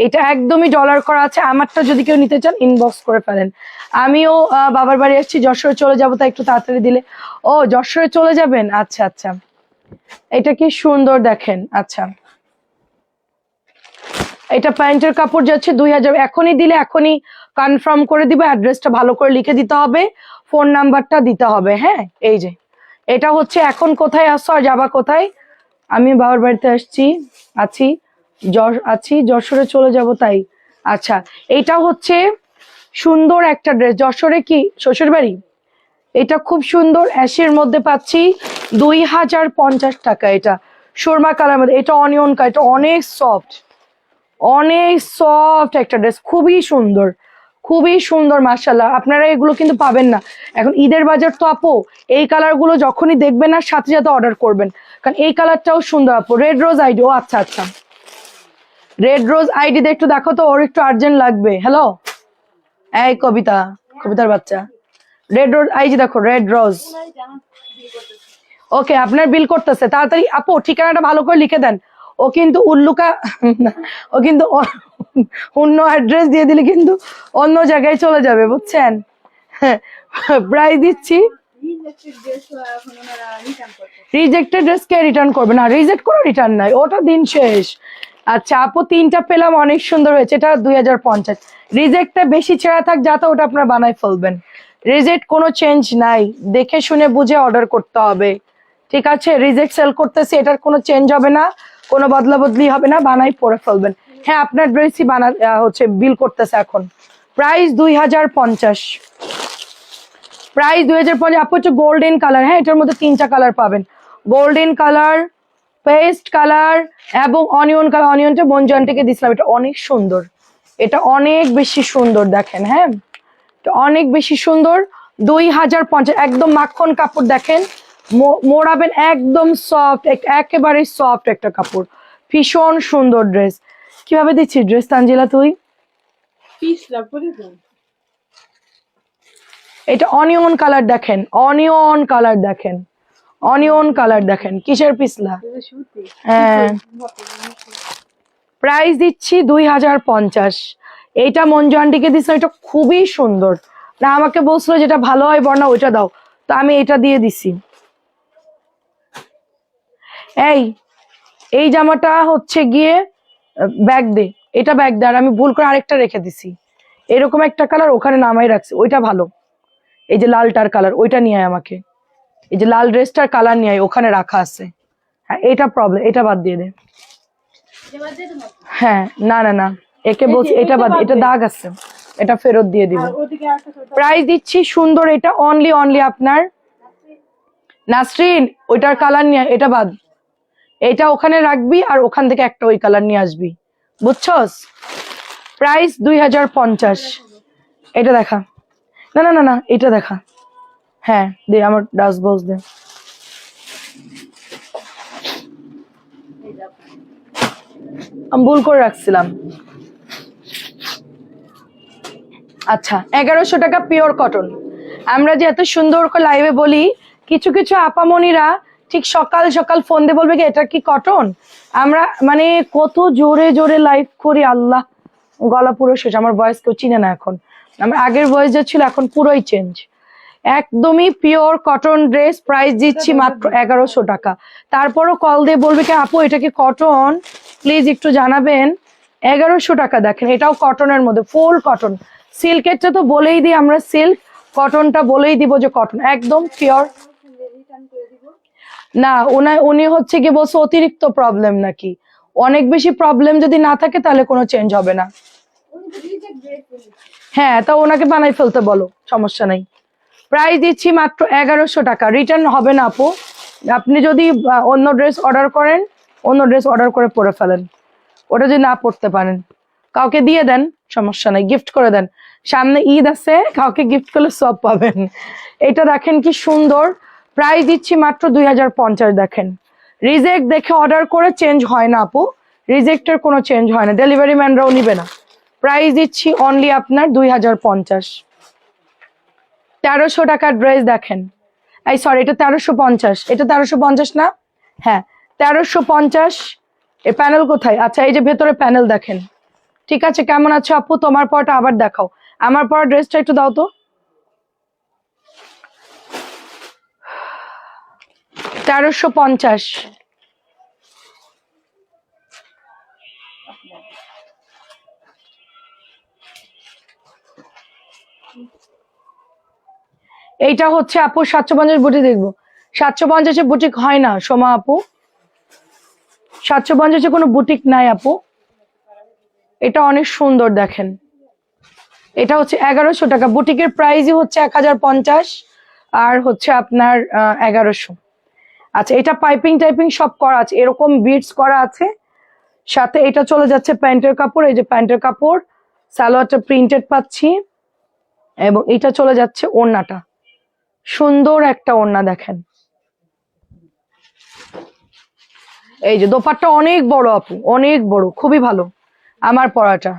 এটা একদমই ডলার করা আছে। আমারটা যদি কেউ নিতে চান ইনবক্স করে ফেলেন। আমিও বাবার বাড়ি আসছি, যশোরে চলে যাবো, তাই একটু তাড়াতাড়ি দিলে। ও যশোরে চলে যাবেন, আচ্ছা আচ্ছা। এটা কি সুন্দর দেখেন। আচ্ছা এটা প্যান্টের কাপড় যাচ্ছে 2000। এখনই দিলে এখনই কনফার্ম করে দিবে, অ্যাড্রেসটা ভালো করে লিখে দিতে হবে, ফোন নাম্বারটা দিতে হবে। হ্যাঁ এই যে এটা হচ্ছে, এখন কোথায় আসছো আর যাবা কোথায়? আমি বাবার বাড়িতে আছি যশোরে চলে যাব তাই। আচ্ছা এইটা হচ্ছে সুন্দর একটা ড্রেস। যশোরে কি শ্বশুর বাড়ি? এটা খুব সুন্দর অ্যাশের মধ্যে পাচ্ছি 2050 টাকা। এটা সুরমা কালার মধ্যে, এটা অনিয়ন কালার, এটা অনেক সফট, অনেক সফট একটা ড্রেস, খুবই সুন্দর, খুবই সুন্দর মাশাআল্লাহ। আপনারা এগুলো কিন্তু পাবেন না এখন, ঈদের বাজার তো আপু। এই কালার গুলো যখনই দেখবেন না সাথে সাথে অর্ডার করবেন, কারণ এই কালারটাও সুন্দর আপু। রেড রোজ আইডি, ও আচ্ছা আচ্ছা, রেড রোজ আইডি একটু দেখো তো, ওর একটু আর্জেন্ট লাগবে। হ্যালো, এই কবিতা, কবিতার বাচ্চা, রেড রোজ আইডি দেখো, রেড রোজ। ওকে, আপনার বিল করতেছে, তাড়াতাড়ি আপু ঠিকানাটা ভালো করে লিখে দেন। ও কিন্তু উল্লুকা, ও কিন্তু অন্য অ্যাড্রেস দিয়ে দিলে কিন্তু অন্য জায়গায় চলে যাবে, বুঝছেন। প্রাইস দিচ্ছি, রিজেক্টেড ড্রেস কে রিটার্ন করবে না, রিজেক্ট কোনো রিটার্ন নাই, ওটা দিন শেষ। আচ্ছা আপু, 3টা পেলাম, অনেক সুন্দর হয়েছে, এটা 2050। রিজেক্টটা বেশি ছেঁড়া থাক যাতে ওটা আপনারা বানাই ফেলবেন, রিজেক্ট কোনো চেঞ্জ নাই, দেখে শুনে বুঝে অর্ডার করতে হবে, ঠিক আছে। রিজেক্ট সেল করতেছি, এটার কোনো চেঞ্জ হবে না, কোনো বদলা বদলি হবে না, বানাই পরে ফেলবেন। হ্যাঁ, আপনার ড্রেসই হচ্ছে বিল করতেছে এখন। Price 2050, price 2050। আপু হচ্ছে গোল্ডেন কালার, হ্যাঁ এটার মধ্যে 3টা কালার পাবেন, গোল্ডেন কালার, পেস্ট কালার এবং অনিয়ন কালার। অনিয়নটা বনজনটিকে দিছিলাম, এটা অনেক সুন্দর, এটা অনেক বেশি সুন্দর, দেখেন হ্যাঁ, এটা অনেক বেশি সুন্দর। 2050, একদম মাখন কাপড়, দেখেন মোড়াবেন, একদম সফট, একেবারে সফট একটা কাপড়, ভীষণ সুন্দর ড্রেস। কিভাবে দিচ্ছি ড্রেস তানজিলা তুই? এটা অনিয়ন কালার দেখেন, অনিয়ন কালার দেখেন, অনিয়ন কালার দেখেন, কিসের পিছলা। হ্যাঁ, প্রাইস দিচ্ছি 2050। এইটা মঞ্জু আন্টিকে দিচ্ছে, এটা খুবই সুন্দর না, আমাকে বলছিল যেটা ভালো হয় বর্ণা ওইটা দাও, তো আমি এটা দিয়ে দিছি। এই জামাটা হচ্ছে গিয়ে ব্যাগ দে, এটা ব্যাগ দে, আর আমি ভুল করে আরেকটা রেখে দিছি, এরকম একটা কালার ওখানে নামাই রাখছি, ওইটা ভালো। এই যে লালটার কালার, ওইটা নিয়ে আয় আমাকে, এই যে লাল ড্রেসটার কালার নিয়ে আয়, ওখানে রাখা আছে। হ্যাঁ, এটা প্রবলেম, এটা বাদ দিয়ে দে। হ্যাঁ, না না না, একে বলছি এটা বাদ, এটা দাগ আছে, এটা ফেরত দিয়ে দিব। প্রাইস দিচ্ছি সুন্দর, এটা অনলি অনলি আপনার নাসরিন, ওইটার কালার নিয়ে, এটা বাদ, এটা ওখানে রাখবি আর ওখান থেকে একটা ওই কালার নিয়ে আসবি, বুঝছস। প্রাইস 2050। এটা দেখা, না না না না, এটা দেখা, হ্যাঁ দে আমার ডাস্ট বক্স দে। আমি ভুল করে রাখছিলাম। আচ্ছা, 1100 টাকা পিওর কটন। আমরা যে এত সুন্দর করে লাইভে বলি, কিছু কিছু আপামনিরা ঠিক সকাল সকাল ফোন দিয়ে বলবে কি এটা কি কটন। আমরা মানে কত জোরে জোরে লাইভ করি, আল্লাহ গলা পুরো শেষ, আমার ভয়েস কেউ চিনে না এখন, আমার আগের ভয়েস যে ছিল এখন পুরোই চেঞ্জ। একদমই পিওর কটন ড্রেস, প্রাইস দিচ্ছি মাত্র 1100 টাকা। তারপরও কল দিয়ে বলবে কি আপু এটা কি কটন, প্লিজ একটু জানাবেন। 1100 টাকা, দেখেন এটাও কটনের মধ্যে, ফুল কটন। সিল্কেরটা তো বলেই দিই আমরা সিল্ক, কটনটা বলেই দিব যে কটন, একদম পিওর। না উনি হচ্ছে কি বলছে অতিরিক্ত প্রবলেম নাকি, অনেক বেশি প্রবলেম যদি না থাকে তাহলে কোনো চেঞ্জ হবে না। হ্যাঁ, তা ওনাকে বানাই ফেলতে বলো, সমস্যা নাই। প্রাইস দিচ্ছি মাত্র 1100 টাকা, রিটার্ন হবে না আপু। আপনি যদি অন্য ড্রেস অর্ডার করেন, অন্য ড্রেস অর্ডার করে পরে ফেলেন, ওটা যদি না পড়তে পারেন কাউকে দিয়ে দেন, সমস্যা নাই, গিফট করে দেন। সামনে ঈদ আছে, কাউকে গিফট করলে সব পাবেন। এটা দেখেন কি সুন্দর, প্রাইস দিচ্ছি মাত্র 2050। দেখেন রিজেক্ট দেখে অর্ডার করে চেঞ্জ হয় না আপু, রিজেক্টের কোনো চেঞ্জ হয় না, ডেলিভারি ম্যানরাও নিবে না। প্রাইস দিচ্ছি অনলি আপনার 2050। 1300 টাকার ড্রেস দেখেন, এই সরি এটা 1350, এটা 1350 না, হ্যাঁ 1350। এই প্যানেল কোথায়, আচ্ছা এই যে ভেতরে প্যানেল দেখেন, ঠিক আছে। কেমন আছো আপু, তোমার পরটা আবার দেখাও, আমার পর ড্রেসটা একটু দাও তো। 1350। এইটা হচ্ছে আপু 750 বুটিক, দেখবো 750 বুটিক হয় না সোমা আপু, 750 কোনো বুটিক নাই আপু। এটা অনেক সুন্দর দেখেন, এটা হচ্ছে 1100 টাকা, বুটিকের প্রাইসই হচ্ছে 1050 আর হচ্ছে আপনার 1100। আচ্ছা, এটা পাইপিং টাইপিং সব করা আছে, এরকম বিটস করা আছে, সাথে এটা চলে যাচ্ছে প্যান্টের কাপড়, এই যে প্যান্টের কাপড়, সালোয়ারটা প্রিন্টেড পাচ্ছি, এবং এটা চলে যাচ্ছে ওড়নাটা, সুন্দর একটা ওড়না দেখেন। এই যে দোপাট্টা অনেক বড় আপু, অনেক বড়, খুবই ভালো আমার পরাটা।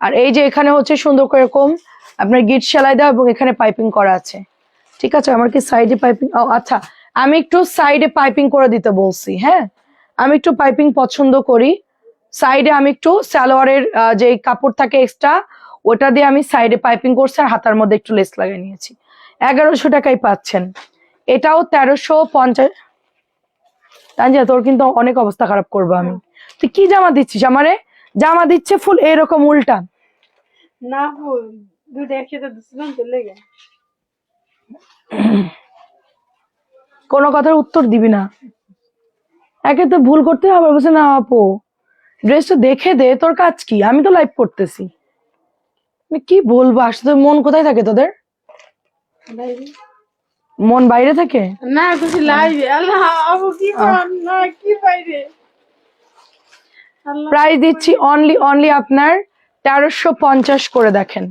আর এই যে এখানে হচ্ছে সুন্দর করে এরকম আপনার গিট সেলাই দেওয়া এবং এখানে পাইপিং করা আছে। ঠিক আছে, আমার কি সাইডে পাইপিং, ও আচ্ছা, আমি একটু সাইডে পাইপিং করে দিতে বলছি। হ্যাঁ, আমি একটু পাইপিং পছন্দ করি। সাইডে আমি একটু সালোয়ারের যে কাপড় থাকে এক্সট্রা, ওটা দিয়ে আমি সাইডে পাইপিং করছি আর হাতার মধ্যে একটু লেস লাগিয়ে নিয়েছি। 1100 টাকায় পাচ্ছেন। এটাও 1350। তানজিয়া, তোর কিন্তু অনেক অবস্থা খারাপ করবো আমি। তুই কি জামা দিচ্ছিস আমারে? জামা দিচ্ছে ফুল এরকম উল্টা। না আপু, দুটো একসাথে দিছিলাম তো লেগে। কোনো কথার উত্তর দিবি না, একে তো ভুল করতে হবে, বলছে না আপু ড্রেসটা দেখে দে, তোর কাজ কি? আমি তো লাইভ করতেছি, মানে কি বলবো আসলে। মন কোথায় থাকে তোদের? বাইরে। মন বাইরে থাকে? না কিছু লাইভে। আল্লাহ আপু কি করেন? না কি বাইরে। আল্লাহ প্রাইস দিচ্ছি অনলি আপনার 1350 করে, দেখেন।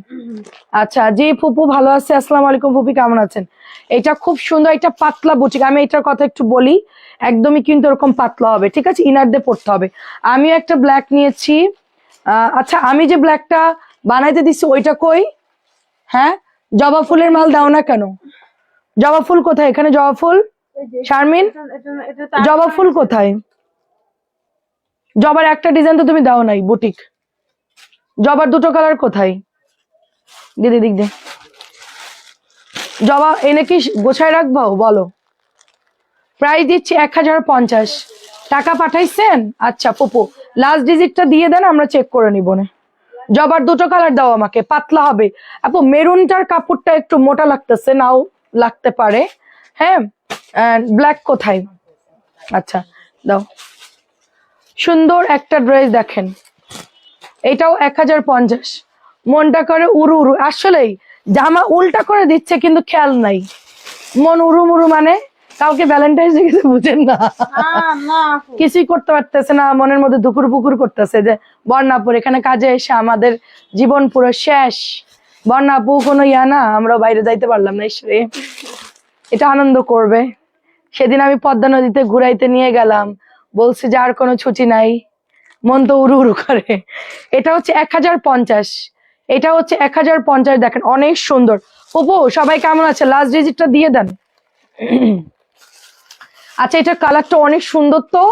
আচ্ছা, জি ফুপু ভালো আছে, আসসালামু আলাইকুম ফুপি, কেমন আছেন? এটা খুব সুন্দর, এটা পাতলা বুটিক। আমি এটার কথা একটু বলি, একদমই কিন্তু এরকম পাতলা হবে, ঠিক আছে, ইনার দিয়ে পড়তে হবে। আমিও একটা ব্ল্যাক নিয়েছি। আচ্ছা, আমি যে ব্ল্যাকটা বানাইতে দিচ্ছি ওইটা কই? হ্যাঁ, জবা ফুলের মাল দাও না কেন? জবা ফুল কোথায়? এখানে জবা ফুল, এই যে শারমিন এটা জবা ফুল কোথায়? জবার একটা ডিজাইন তো তুমি দাও নাই বুটিক। জবার দুটো কালার কোথায়? দিদি দিক দে, জবা এনে কি গোছায় রাখবো বলো? প্রাইস দিচ্ছি 1050 টাকা। পাঠাইছেন? আচ্ছা ফুপু, লাস্ট ডিজিটটা দিয়ে দেন, আমরা চেক করে নিব না। জবার দুটো কালার দাও আমাকে, পাতলা হবে আপু। মেরুনটার কাপড়টা একটু মোটা লাগতেছে, নাও লাগতে পারে। হ্যাঁ, ব্ল্যাক কোথায়? আচ্ছা দাও। সুন্দর একটা ড্রেস দেখেন, এটাও 1050। মনটা করে উড়ু উড়ু, আসলেই জামা উল্টা করে দিচ্ছে কিন্তু খেয়াল নাই। মন উড়ু মুড়ু মানে কাউকে ভ্যালেন্টাইন্স ডে কিছু বুঝেন না, না আপু। কিছুই করতে পারতেছে না, মনের মধ্যে দুকুর পুকুর করতেছে যে বর্ণাপুর এখানে কাজে এসে আমাদের জীবন পুরো শেষ। বর্ণাপু কোনো ইয়া না, আমরা বাইরে যাইতে পারলাম না, ইসরে এটা আনন্দ করবে। সেদিন আমি পদ্মা নদীতে ঘুরাইতে নিয়ে গেলাম, বলছে যে আর কোনো ছুটি নাই, মন তো উড়ু উড়ু করে। এটা হচ্ছে 1050, এটা হচ্ছে 1050, দেখেন অনেক সুন্দর। ওপো সবাই কেমন আছে? লাস্ট ডিজিটটা দিয়ে দেন। আচ্ছা, এটা কালারটা অনেক সুন্দর তো,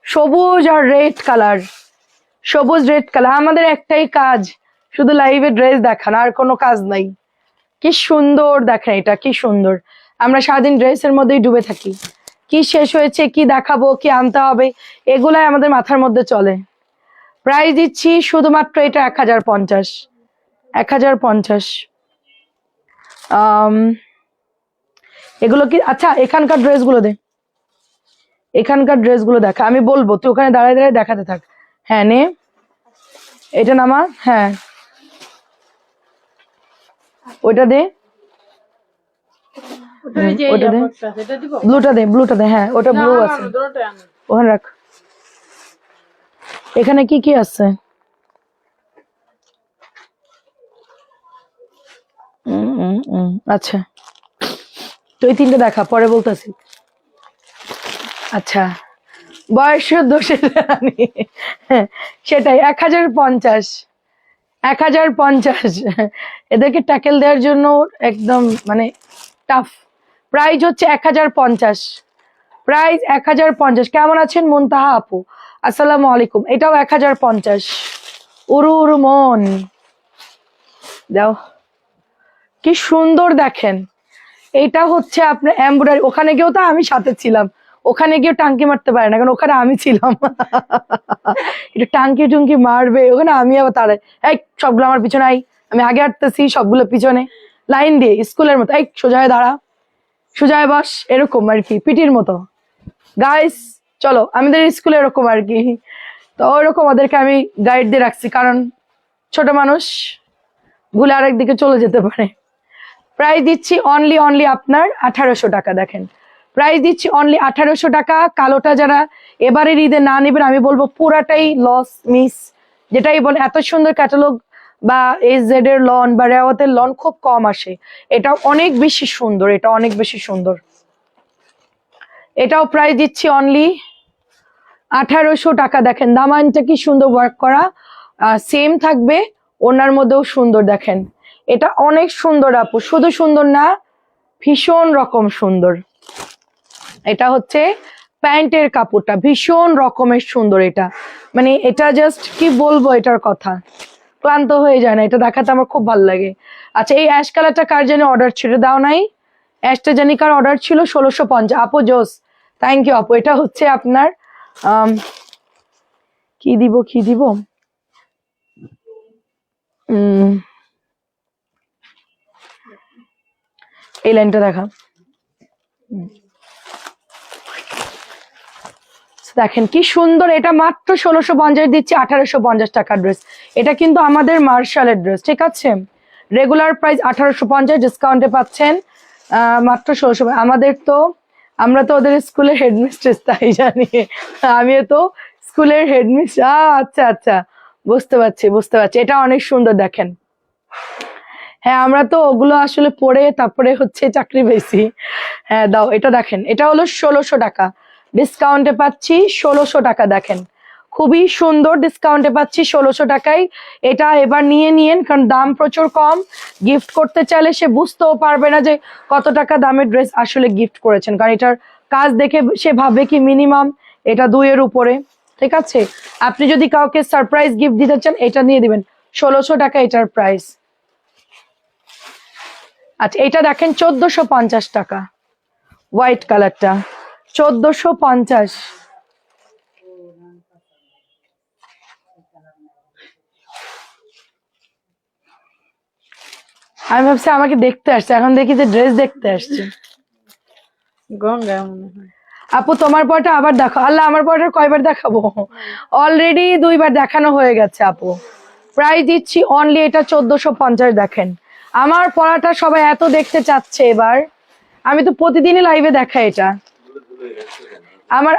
সবুজ আর রেড কালার, সবুজ রেড কালার। আমাদের একটাই কাজ, শুধু লাইভে ড্রেস দেখান, আর কোনো কাজ নাই। কি সুন্দর দেখেন, এটা কি সুন্দর। আমরা সারাদিন ড্রেসের মধ্যেই ডুবে থাকি, কি শেষ হয়েছে, কি দেখাবো, কি আনতে হবে, এগুলাই আমাদের মাথার মধ্যে চলে। প্রাইস দিচ্ছি শুধুমাত্র এটা 1050। 1050। এগুলো কি? আচ্ছা, এখানকার ড্রেসগুলো দে, এখানকার ড্রেসগুলো দেখা, আমি বলবো, তুই ওখানে দাঁড়ায় দাঁড়ায় দেখাতে থাক। হ্যাঁ নে, এটা নামা, হ্যাঁ ওইটা দে, ওটা এই যে ওটা দে, একটা আছে, এটা দিব। ব্লুটা দে, ব্লুটা দে, হ্যাঁ ওটা না ব্লু না, আছে, দুটোই আনো। ওখানে রাখ। এখানে কি কি আছে? আচ্ছা, তো এই তিনটে দেখা, পরে বলতেছি। আচ্ছা, বয়সের দোষের রানী, সেটাই 1050। 1050 এদেরকে ট্যাকেল দেওয়ার জন্য একদম মানে টাফ। প্রাইস হচ্ছে 1050, প্রাইস 1050। কেমন আছেন মুনতাহা আপু? আসসালামু আলাইকুম। এটাও 1050। উরু উরু মন দাও, কি সুন্দর দেখেন। এইটা হচ্ছে আপনার এমব্রয়ডারি। ওখানে গিয়েও তো আমি সাথে ছিলাম, ওখানে গিয়ে টাঙ্কি মারতে পারে না কারণ ওখানে আমি ছিলাম। একটু টাঙ্কি টুঙ্কি মারবে ওখানে, আমি আবার তার এই সবগুলো আমার পিছনে আই, আমি আগে হাঁটতেছি, সবগুলো পিছনে লাইন দিয়ে স্কুলের মতো, এই সোজা হয়ে দাঁড়া, সোজা হয়ে বস, এরকম আর কি, পিটির মতো। গাইস চলো, আমাদের স্কুলে এরকম আর কি। তো ওইরকম ওদেরকে আমি গাইড দিয়ে রাখছি, কারণ ছোট মানুষ ভুলে আরেক দিকে চলে যেতে পারে। প্রাইস দিচ্ছি অনলি আপনার 1800 টাকা। দেখেন প্রাইস দিচ্ছি অনলি 1800 টাকা। কালোটা যারা এবারের ঈদে না নেবেন আমি বলবো পুরাটাই লস মিস। যেটাই বলে এত সুন্দর ক্যাটালগ বা এজেড এর লন বা রেওয়াতের লন খুব কম আসে। এটা অনেক বেশি সুন্দর, এটা অনেক বেশি সুন্দর। এটাও প্রাইস দিচ্ছি অনলি 1800 টাকা। দেখেন দামানটা কি সুন্দর ওয়ার্ক করা, সেম থাকবে ওনার মধ্যেও সুন্দর। দেখেন এটা অনেক সুন্দর আপু, শুধু সুন্দর না ভীষণ রকম সুন্দর। এটা হচ্ছে প্যান্টের কাপড়টা ভীষণ রকমের সুন্দর। এটা মানে এটা জাস্ট কি বলবো, এটার কথা ক্লান্ত হয়ে যায় না, এটা দেখাতে আমার খুব ভালো লাগে। আচ্ছা এই অ্যাশ কালারটা কার জন্য অর্ডার ছিল দাও নাই? অ্যাশটা জানি কার অর্ডার ছিল 1650। আপু জোস, থ্যাংক ইউ আপু। এটা হচ্ছে আপনার কি দিব এই লাইনটা দেখা। দেখেন কি সুন্দর, এটা মাত্র 1650 দিচ্ছি 1850 টাকার ড্রেস। এটা কিন্তু আমাদের মার্শালের ড্রেস, ঠিক আছে? রেগুলার প্রাইস 1850, ডিসকাউন্টে পাচ্ছেন মাত্র 1600। আমাদের তো আমরা তো ওদের স্কুলের হেডমিস্ট্রেস, তাই জানি। আমিও তো স্কুলের হেডমিস্ট্রেস। আচ্ছা আচ্ছা, বুঝতে পারছি। এটা অনেক সুন্দর দেখেন। হ্যাঁ আমরা তো ওগুলো আসলে পড়ে তারপরে হচ্ছে চাকরি পেয়েছি। হ্যাঁ দাও, এটা দেখেন, এটা হলো 1600 টাকা, ডিসকাউন্টে পাচ্ছি 1600 টাকা। দেখেন খুবই সুন্দর, ডিসকাউন্টে পাচ্ছি 1600 টাকায়। এটা এবার নিয়েন, কারণ দাম প্রচুর কম। গিফট করতে চাইলে সে বুঝতেও পারবে না যে কত টাকা দামের ড্রেস আসলে গিফট করেছেন, কারণ এটার কাজ দেখে সে ভাবে কি মিনিমাম এটা 2 এর উপরে, ঠিক আছে? আপনি যদি কাউকে সারপ্রাইজ গিফট দিতে চান এটা নিয়ে দিবেন, 1600 টাকা এটার প্রাইস। আচ্ছা এটা দেখেন 1450 টাকা, হোয়াইট কালারটা 1450। আমি ভাবছি আমাকে দেখতে আসছে, এখন দেখি যে ড্রেস দেখতে আসছে। গঙ্গা মনে হয়। আপু তোমার পরটা আবার দেখো। আল্লাহ, আমার পরটা কয়বার দেখাবো? অলরেডি 2বার দেখানো হয়ে গেছে আপু। প্রাইস দিচ্ছি অনলি এটা 1450। দেখেন আমার পড়াটা সবাই এত দেখতে চাচ্ছে এবার, আমি তো প্রতিদিনই লাইভে দেখাই এটা।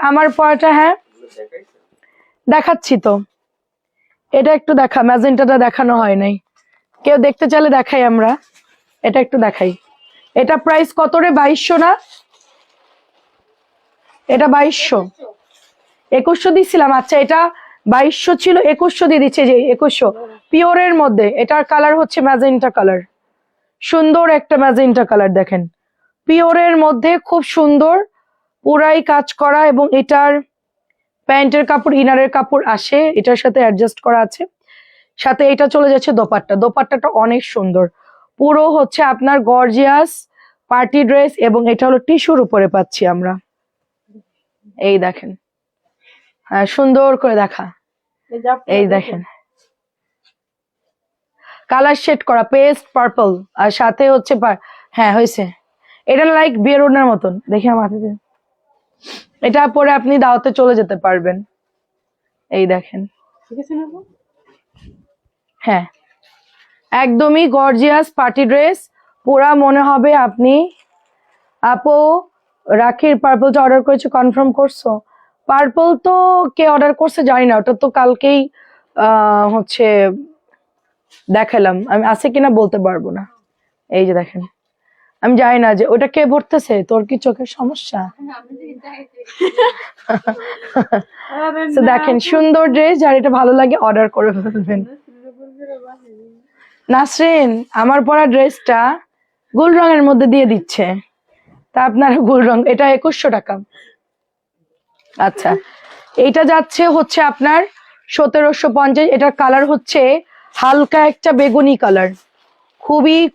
আমার পড়াটা, হ্যাঁ দেখাচ্ছি তো। এটা একটু দেখা, ম্যাজেন্টাটা দেখানো হয় নাই, কেউ দেখতে চাইলে দেখাই আমরা। এটা একটু দেখাই। এটা প্রাইস কত রে? 2200 না? এটা 2200, 2100 দিছিলাম। আচ্ছা এটা 2200 ছিল, 2100 দিয়ে দিচ্ছে, যে 2100 পিওরের মধ্যে। এটার কালার হচ্ছে ম্যাজেন্টা কালার, সুন্দর একটা ম্যাজেন্টা কালার। দেখেন পিওরের মধ্যে খুব সুন্দর, পুরাই কাজ করা, এবং এটার প্যান্টের কাপড় ইনারের কাপড় আসে, এটার সাথে অ্যাডজাস্ট করা আছে। সাথে এটা চলে যাচ্ছে দোপাট্টাটা অনেক সুন্দর, পুরো হচ্ছে আপনার গর্জিয়াস পার্টি ড্রেস, এবং এটা হলো টিস্যুর উপরে পাচ্ছি আমরা। এই দেখেন, হ্যাঁ সুন্দর করে দেখা। এই দেখেন কালার শেড করা পেস্ট পার্পল, আর সাথে হচ্ছে হ্যাঁ হয়েছে। এটা লাইক বেরোনার মতন, দেখি আমার হাতে। এটা পরে আপনি দাওয়াতে চলে যেতে পারবেন। এই দেখেন, ঠিক আছে না? হ্যাঁ একদমই গর্জিয়াস পার্টি ড্রেস, পুরা মনে হবে আপনি। আপু রাখির পার্পলটা অর্ডার করেছো, কনফার্ম করছো? পার্পল তো কে অর্ডার করছে জানি না, ওটা তো কালকেই হচ্ছে দেখালাম, আমি আছে কিনা বলতে পারবো না। এই যে দেখেন, আমি জানি না যে ওটা কে ভরতেছে। তোর কি চোখের সমস্যা? তো দেখেন সুন্দর ড্রেস, যার এটা ভালো লাগে অর্ডার করে ফেলবেন। নাসরিন আমার পরা ড্রেসটা গোল রঙের মধ্যে দিয়ে দিচ্ছে, তা আপনারা গোল রং, এটা 2100 টাকা। আচ্ছা এইটা যাচ্ছে হচ্ছে আপনার 1750। এটার কালার হচ্ছে হালকা একটা বেগুনি কালার,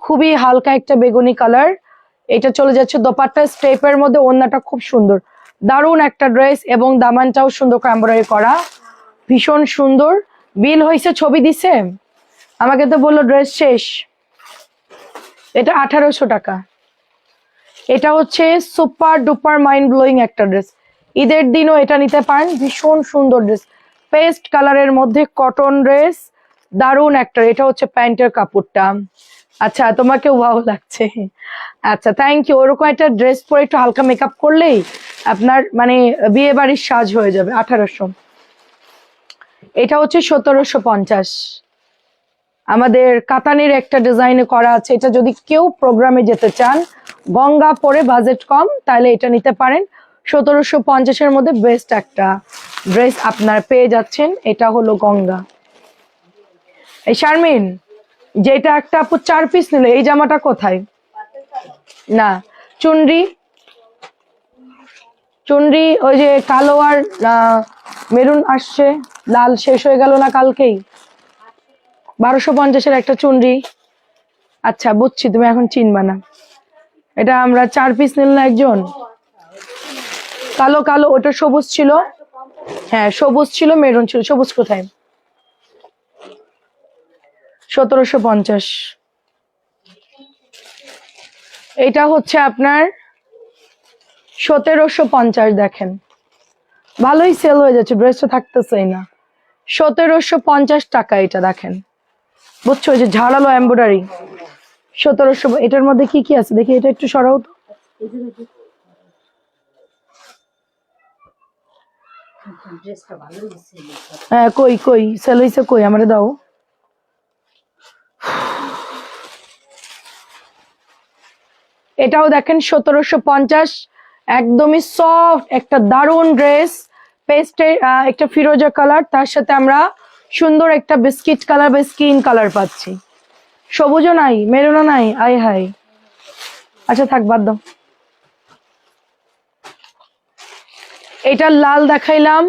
খুবই হালকা একটা বেগুনি কালার। এটা চলে যাচ্ছে দোপাট্টা স্টেপের মধ্যে, ওড়নাটা খুব সুন্দর, দারুণ একটা ড্রেস, এবং দামানটাও সুন্দর এমব্রয়ডারি করা, ভীষণ সুন্দর। বিল হয়েছে, ছবি দিছে, আমাকে তো বললো ড্রেস শেষ। এটা 1800 টাকা। এটা হচ্ছে সুপার ডুপার মাইন্ড ব্লোয়িং একটা ড্রেস, ঈদের দিনও এটা নিতে পারেন, ভীষণ সুন্দর ড্রেস, পেস্ট কালারের মধ্যে কটন ড্রেস, দারুণ একটা। এটা হচ্ছে প্যান্টের কাপড়টা, আচ্ছা তোমাকে ওয়াও লাগছে। আচ্ছা থ্যাংক ইউ। ওরকম একটা ড্রেস পরে একটু হালকা মেকআপ করলেই আপনার মানে বিয়ে বাড়ির সাজ হয়ে যাবে। 1800। এটা হচ্ছে 1750। আমাদের কাতানের একটা ডিজাইনে করা আছে। এটা যদি কেউ প্রোগ্রামে যেতে চান, গঙ্গা পরে বাজেট কম, তাহলে এটা নিতে পারেন। 1750-এর মধ্যে বেস্ট একটা ড্রেস আপনার পেয়ে যাচ্ছেন। এটা হলো গঙ্গা। এই শারমিন, যেটা একটা আপু 4 পিস নিল, এই জামাটা কোথায়? না, চুনরি, চুনরি ওই যে কালো আর মেরুন আসছে, লাল শেষ হয়ে গেল না কালকেই? 1250-এর একটা চুনরি। আচ্ছা বুঝছি, তুমি এখন চিনবা না। এটা আমরা 4 পিস নিল না একজন, কালো কালো, ওটা সবুজ ছিল। হ্যাঁ সবুজ ছিল, মেরুন ছিল। সবুজ কোথায়? 1750। এটা হচ্ছে আপনার 1750। দেখেন ভালোই সেল হয়ে যাচ্ছে, ড্রেসটা থাকতেছেই না। 1750 টাকা এটা দেখেন, বুঝছো? যে ঝাড়ালো এমব্রয়ডারি। 1700। এটার মধ্যে কি কি আছে দেখি, এটা একটু সরাও তো। হ্যাঁ কই কই সেল হইছে, কই আমারে দাও। এটাও দেখেন 1750, একদমই সফট একটা দারুন ড্রেস। পেস্টের একটা ফিরোজা কালার, তার সাথে আমরা সুন্দর একটা বিস্কিট কালার বা স্কিন কালার পাচ্ছি। সবুজও নাই, মেরুনও নাই, আই হাই। আচ্ছা থাক, বাদ দাও। এটা লাল দেখাইলাম,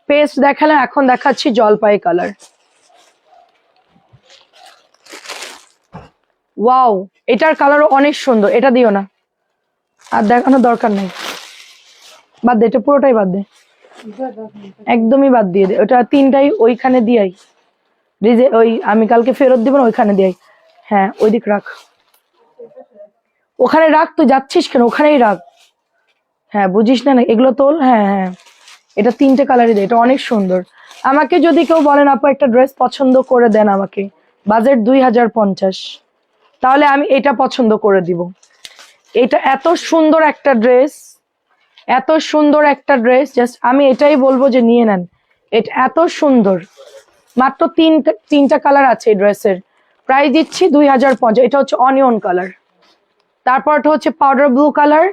পেস্ট দেখালাম, এখন দেখাচ্ছি জলপাই কালার। ওয়াও, এটার কালারও অনেক সুন্দর। এটা দিও না, আর দেখানোর দরকার নেই, বাদ দে, এটা পুরোটাই বাদ দে, একদমই বাদ দিয়ে দে। ওটা 3টাই ওইখানে দিয়াই, ওই আমি কালকে ফেরত দিব না, ওইখানে দিয়াই। হ্যাঁ ওই দিক রাখ, ওখানে রাখ। তুই যাচ্ছিস কেন? ওখানেই রাখ। হ্যাঁ বুঝিস না, এগুলো তোল। হ্যাঁ হ্যাঁ, এটা 3টে কালারই দেয়, এটা অনেক সুন্দর। আমাকে যদি কেউ বলেন আপু একটা ড্রেস পছন্দ করে দেন আমাকে, বাজেট 2050, তাহলে আমি এটা পছন্দ করে দিব। এটা এত সুন্দর একটা ড্রেস, এত সুন্দর একটা ড্রেস, জাস্ট আমি এটাই বলবো যে নিয়ে নেন। এটা এত সুন্দর, মাত্র তিনটা কালার আছে এই ড্রেসের। প্রাইস দিচ্ছি 2050। এটা হচ্ছে অনিয়ন কালার, তারপরটা হচ্ছে পাউডার ব্লু কালার।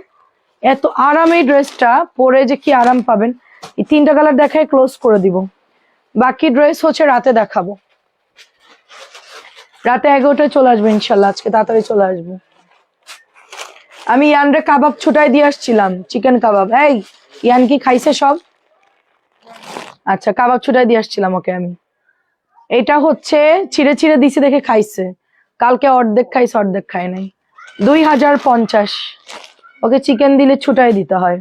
এত আরাম এই ড্রেসটা পরে, যে কি আরাম পাবেন। এই 3টা কালার দেখায় ক্লোজ করে দিব। বাকি ড্রেস হচ্ছে রাতে দেখাবো, রাতে 11টায় চলে আসবো ইনশাল্লাহ। আজকে তাড়াতাড়ি চলে আসবো। আমি ইয়ানরে কাবাব ছুটাই দিয়ে আসছিলাম, চিকেন কাবাব। এই ইয়ান কি খাইছে সব? আচ্ছা কাবাব ছুটাই দিয়ে আসছিলাম ওকে আমি। এটা হচ্ছে ছিঁড়ে ছিঁড়ে দিছি দেখে খাইছে, কালকে অর্ধেক খাইছে, অর্ধেক খায় নাই। 2050। ওকে চিকেন দিলে ছুটাই দিতে হয়।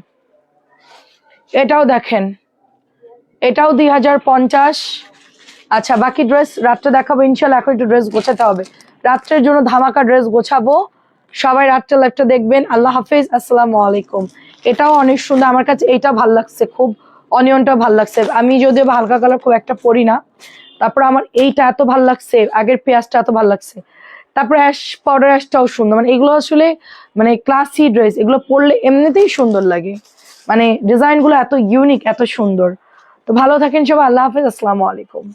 এটাও দেখেন, এটাও 2050। আচ্ছা বাকি ড্রেস রাত্রে দেখাবো ইনশাল্লাহ। এখন একটু ড্রেস গোছাতে হবে, রাত্রের জন্য ধামাকা ড্রেস গোছাবো। সবাই রাত্রে লাইভটা দেখবেন। আল্লাহ হাফিজ, আসসালামু আলাইকুম। এটাও অনেক সুন্দর, আমার কাছে এইটা ভাল লাগছে খুব, অনিয়নটা ভাল লাগছে। আমি যদিও হালকা কালার খুব একটা পরি না, তারপর আমার এইটা এত ভাল লাগছে, আগের পেঁয়াজটা এত ভাল লাগছে। তারপরে অ্যাশ পাউডার অ্যাশটাও সুন্দর। মানে এগুলো আসলে মানে ক্লাসি ড্রেস, এগুলো পরলে এমনিতেই সুন্দর লাগে। মানে ডিজাইন গুলো এত ইউনিক, এত সুন্দর। তো ভালো থাকেন সবাই, আল্লাহ হাফিজ, আসসালামু আলাইকুম।